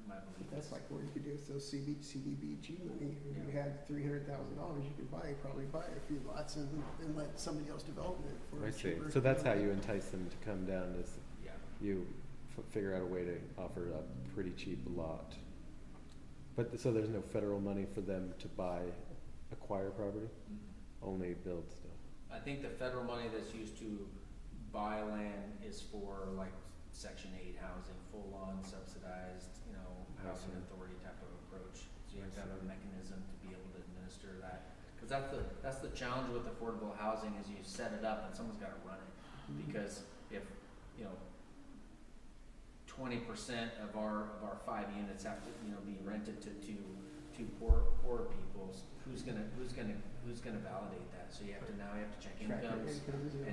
my belief. That's like what you could do with those CDBG money. If you Yeah. had $300,000, you could probably buy a few lots and let somebody else develop it for I see. cheaper. So that's how you entice them to come down, is Yeah. you figure out a way to offer a pretty cheap lot. But, so there's no federal money for them to acquire property, only build stuff. I think the federal money that's used to buy land is for like Section 8 housing, full-on subsidized, housing see. authority type of approach. So you have to have a see. mechanism to be able to administer that. Because that's the challenge with affordable housing, is you set it up and someone's gotta run it. Because if, 20% of our 5 units have to, be rented to poor people, who's gonna validate that? So you have to check Track your incomes, incomes, yeah.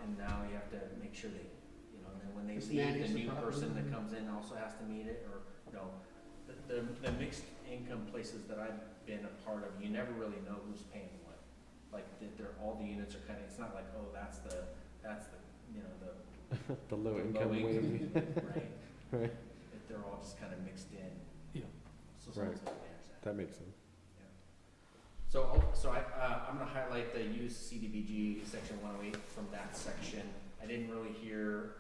and now you have to make sure they, and then when they Just leave, manage the the new property. person that comes in also has to meet it, or, the mixed income places that I've been a part of, you never really know who's paying what. Like, all the units are it's not like, oh, that's the, The low the income wing. unit, right? Right. They're all just kind of mixed in. Yeah. So someone's Right. gotta manage that. That makes sense. So I'm gonna highlight the use CDBG section 108 from that section. I didn't really hear,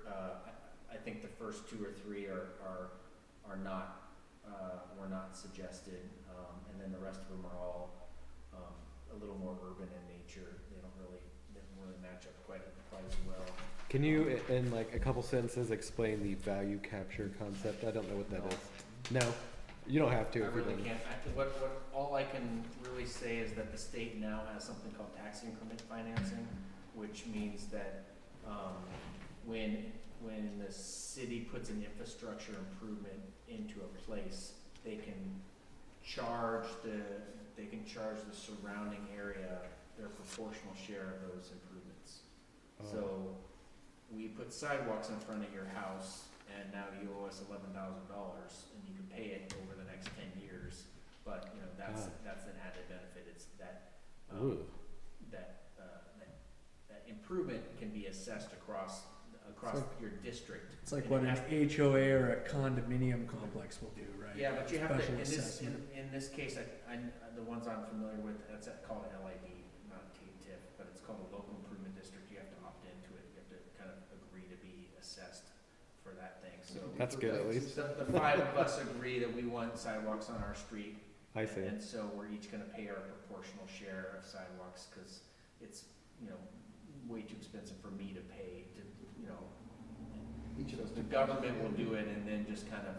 I think the first 2 or 3 are not, were not suggested, and then the rest of them are all, a little more urban in nature. They don't really match up quite as well. Can you, in like a couple sentences, explain the value capture concept? I don't know what that is. No, you don't have to I if you really don't. can't. All I can really say is that the state now has something called tax increment financing, which means that, when the city puts an infrastructure improvement into a place, they can charge the surrounding area their proportional share of those improvements. Oh. So we put sidewalks in front of your house, and now you owe us $11,000, and you can pay it over the next 10 years. But that's an added benefit. It's that Ooh. that improvement can be assessed across your district. It's like And what it an has- HOA or a condominium complex will do, right? Yeah, but you have to, Special in this, assessment. in this case, the ones I'm familiar with, that's called LID, not TIF, but it's called a local improvement district. You have to opt into it. You have to kind of agree to be assessed for that thing, so. That's good at least. The five of us agree that we want sidewalks on our street. I see. And so we're each gonna pay our proportional share of sidewalks, cause it's, way too expensive for me to pay to, Each of us. the government will do it and then just kind of,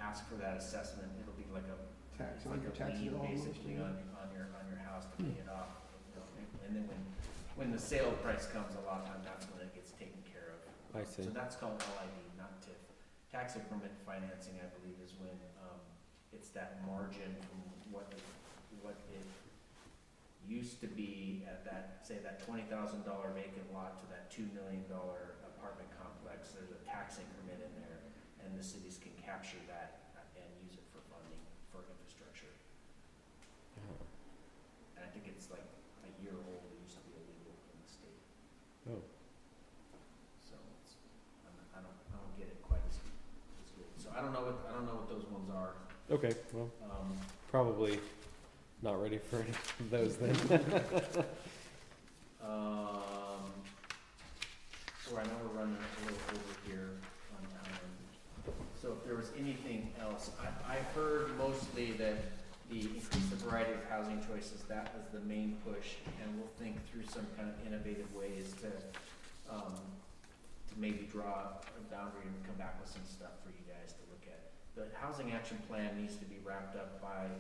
ask for that assessment. It'll be like a, Tax it's on like your a taxes lien almost. basically on your house to pay it off. And then when the sale price comes, a lot of times that's when it gets taken care of. I see. So that's called LID, not TIF. Tax increment financing, I believe, is when, it's that margin from what it used to be at that, say that $20,000 vacant lot to that $2 million apartment complex. There's a tax increment in there, and the cities can capture that and use it for funding for infrastructure. And I think it's like a year old. It used to be illegal in the state. Oh. So it's, I don't get it quite as good. So I don't know what those ones are. Okay, well, probably not ready for any of those then. So I know we're running a little over here on time. So if there was anything else, I heard mostly that the increase the variety of housing choices, that was the main push, and we'll think through some kind of innovative ways to maybe draw a boundary and come back with some stuff for you guys to look at. The housing action plan needs to be wrapped up by,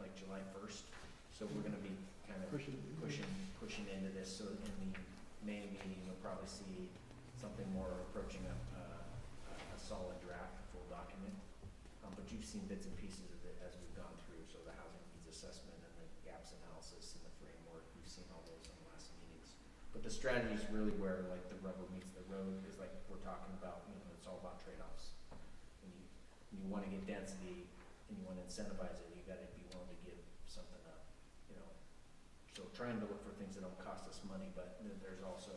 like July 1st, so we're gonna be kind of pushing into this, so in the May meeting, you'll probably see something more approaching a solid draft, full document. But you've seen bits and pieces of it as we've gone through, so the housing needs assessment and the gaps analysis and the framework, you've seen all those in the last meetings. But the strategy is really where like the rubber meets the road, is like we're talking about, it's all about trade-offs. When you wanna get density and you wanna incentivize it, you gotta be willing to give something up, So trying to look for things that don't cost us money, but there's also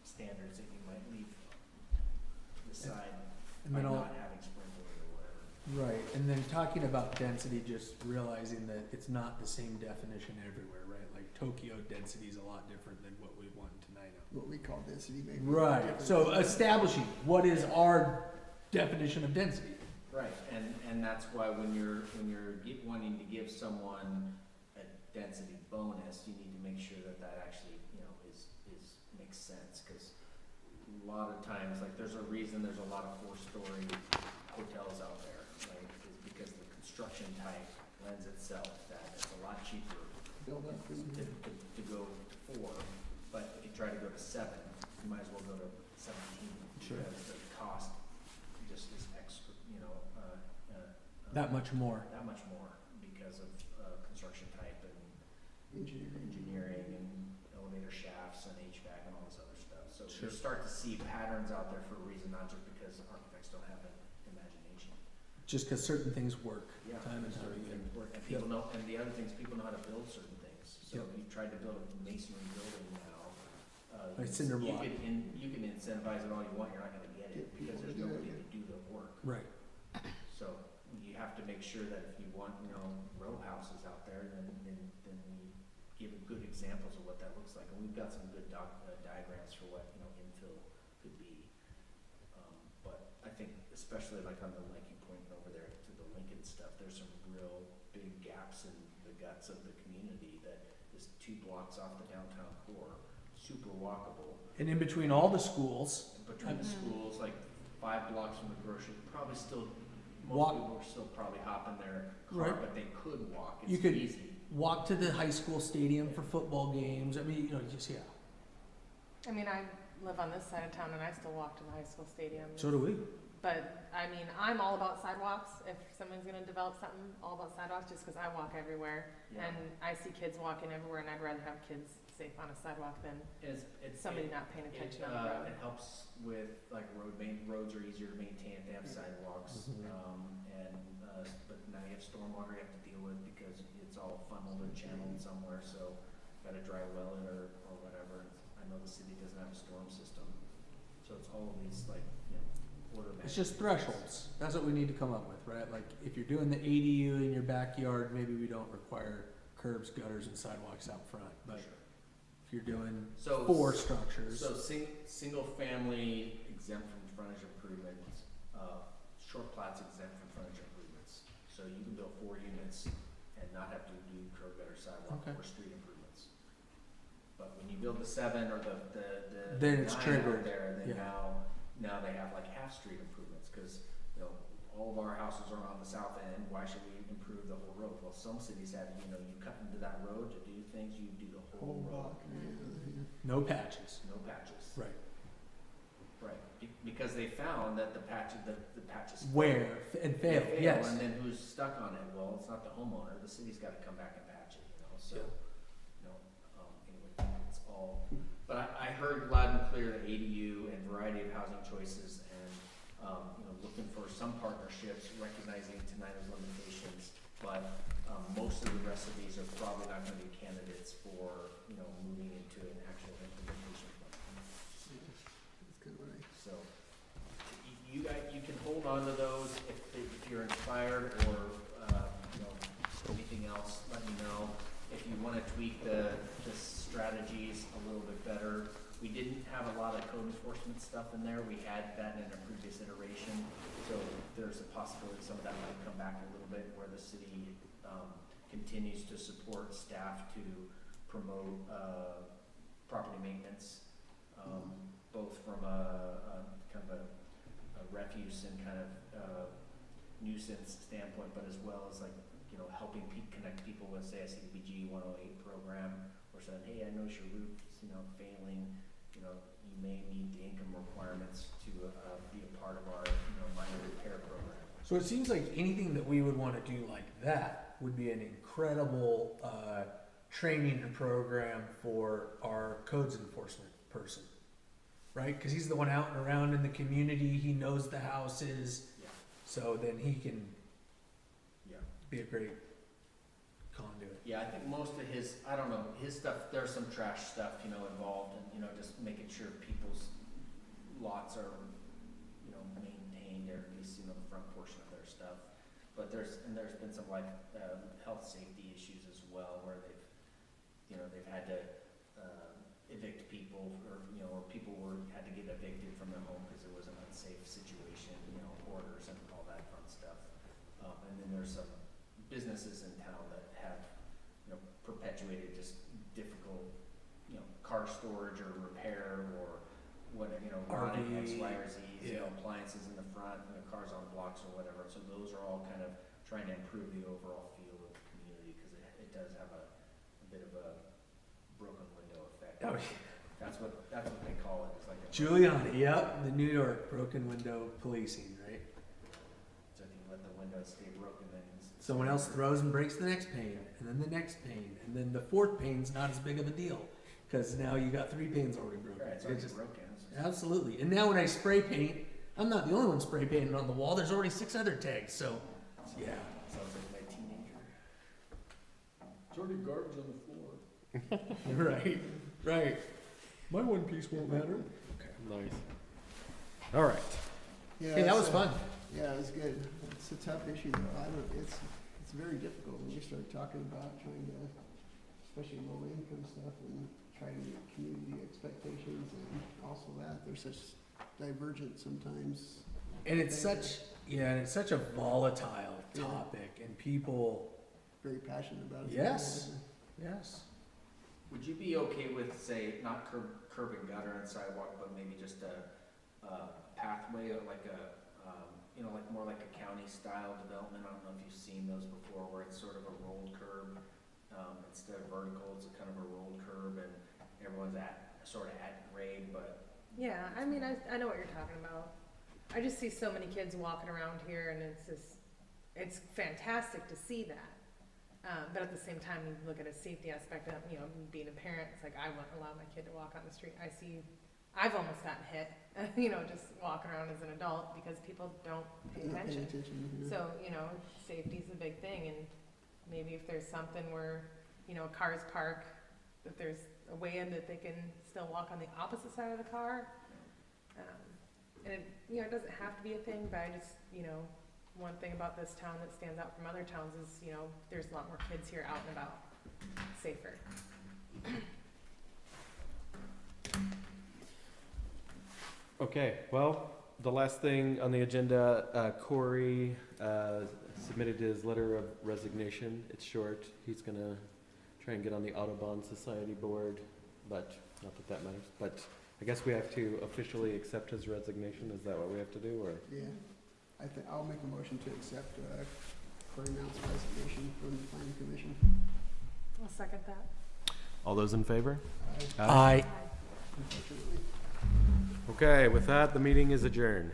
standards that you might leave to the side And by then not having sprinklers or whatever. right, and then talking about density, just realizing that it's not the same definition everywhere, right? Like Tokyo density is a lot different than what we want in Tenino. What we call density maybe. Right, different. so establishing what is our definition of density. Right, and that's why when you're wanting to give someone a density bonus, you need to make sure that actually, makes sense, because a lot of times, like, there's a reason there's a lot of 4-story hotels out there, right? Is because the construction type lends itself that it's a lot cheaper Build up and. to go to 4, but if you try to go to 7, you might as well go to 17. Sure. Because the cost just is extra, That much more. that much more because of construction type and Engineering. engineering and elevator shafts and HVAC and all this other stuff. So you Sure. start to see patterns out there for a reason, not just because architects don't have an imagination. Just because certain things work, Yeah, time and time certain again. things work. And people know, and the other things, people know how to build certain things. So Yep. if you've tried to build a masonry building now, Like cinder block. you can incentivize it all you want, you're not gonna get it Get people because to there's do it, nobody yeah. to do the work. Right. So you have to make sure that if you want, row houses out there, then we give good examples of what that looks like. And we've got some good diagrams for what, infill could be. But I think especially like on like you pointed over there to the Lincoln stuff, there's some real big gaps in the guts of the community that is 2 blocks off the downtown core, super walkable. And in between all the schools, Between the schools, like 5 blocks from the grocery, probably still, most Walk- people are still probably hopping their car, Right. but they could walk, You it's could- easy. walk to the high school stadium for football games. I mean, just, yeah. I mean, I live on this side of town and I still walk to the high school stadium. So do we. But, I mean, I'm all about sidewalks. If someone's gonna develop something, all about sidewalks, just 'cause I walk everywhere. Yeah. And I see kids walking everywhere, and I'd rather have kids safe on a sidewalk than It's somebody not paying attention on the road. It helps with, like, roads are easier to maintain if they have sidewalks, but now you have stormwater you have to deal with because it's all funneled and channeled somewhere, so got a dry well in or whatever. I know the city doesn't have a storm system, so it's all of these like, order of It's just magnitude. thresholds. That's what we need to come up with, right? Like, if you're doing the ADU in your backyard, maybe we don't require curbs, gutters, and sidewalks out front. But Sure. if you're doing So 4 structures, So single family exempt from frontage improvements, short plats exempt from frontage improvements. So you can build 4 units and not have to do curb, gutter, sidewalk, Okay. or street improvements. But when you build the 7 or the Then it's 9 out triggered. there, then Yeah. now they have like half street improvements, cause all of our houses are on the south end, why should we improve the whole road? Well, some cities have, you cut into that road to do things, you do the whole Whole road, block, yeah. no patches. no patches. Right. Right, because they found that the patches Where and fail, fail, yes. and then who's stuck on it? Well, it's not the homeowner, the city's gotta come back and patch it, so, anyway, it's all. But I heard loud and clear that ADU and variety of housing choices and, looking for some partnerships, recognizing Tenino's limitations, but, most of the rest of these are probably not gonna be candidates for, moving into an actual implementation plan. That's kind of what I. So, you can hold on to those if you're inspired or, anything else, let me know. If you wanna tweak the strategies a little bit better, we didn't have a lot of code enforcement stuff in there, we had that in a previous iteration. So there's a possibility some of that might come back a little bit where the city, continues to support staff to promote, property maintenance, both from a kind of a refuse and kind of nuisance standpoint, but as well as like, helping connect people with, say, a CDBG 108 program, or saying, hey, I notice your roof's, failing, you may meet the income requirements to be a part of our, minor repair program. So it seems like anything that we would want to do like that would be an incredible training and program for our codes enforcement person, right? Because he's the one out and around in the community, he knows the houses, Yeah. so then he can Yeah. be a great conduit. Yeah, I think most of his stuff, there's some trash stuff, involved and, just making sure people's lots are, maintained, or at least, the front portion of their stuff. But there's been some health safety issues as well, where they've had to, evict people or people had to get evicted from their home because it was an unsafe situation, orders and all that fun stuff. And then there's some businesses in town that have, perpetuated just difficult, car storage or repair or what, running X, Y, or Z, yeah. appliances in the front, cars on blocks or whatever. So those are all kind of trying to improve the overall feel of the community, because it does have a bit of a broken window effect. Oh, yeah. That's what they call it. It's like a Giuliani, yep, the New York broken window policing, right? So if you let the window stay broken, then Someone else throws and breaks the next pane, and then the next pane, and then the 4th pane's not as big of a deal, because now you got 3 panes already broken. Right, it's It already just- broken. Absolutely. And now when I spray paint, I'm not the only one spray painting on the wall. There's already 6 other tags. So, yeah. Sounds like my teenager. It's already garbage on the floor. right. Right. My one piece won't matter. Nice. All right. Yeah, Hey, that was it's, fun. Yeah, it was good. It's a tough issue though. It's very difficult when you start talking about trying to, especially low income stuff, and try to meet community expectations, and also that there's such divergence sometimes. And it's such a volatile Yeah. topic, and people. Very passionate about it. Yes. Yes. Would you be okay with, say, not curb and gutter and sidewalk, but maybe just a pathway, like like more like a county style development? I don't know if you've seen those before, where it's sort of a rolled curb, instead of vertical, it's a kind of a rolled curb, and everyone's sort of at grade, but. Yeah, I mean, I know what you're talking about. I just see so many kids walking around here, and it's fantastic to see that. But at the same time, you look at a safety aspect of, being a parent, it's like, I wouldn't allow my kid to walk on the street. I've almost gotten hit, just walking around as an adult, because people don't pay Not paying attention. yeah. So, safety's a big thing, and maybe if there's something where, cars park if there's a way in that they can still walk on the opposite side of the car. And it, you know, it doesn't have to be a thing, but I just, you know, one thing about this town that stands out from other towns is, you know, there's a lot more kids here out and about, safer. Okay, well, the last thing on the agenda, Corey submitted his letter of resignation. It's short. He's gonna try and get on the Audubon Society board, but not that that matters. But I guess we have to officially accept his resignation. Is that what we have to do, or? Yeah, I'll make a motion to accept Corey Mount's resignation from the planning commission. I'll second that. All those in favor? Aye. Unfortunately. Okay, with that, the meeting is adjourned.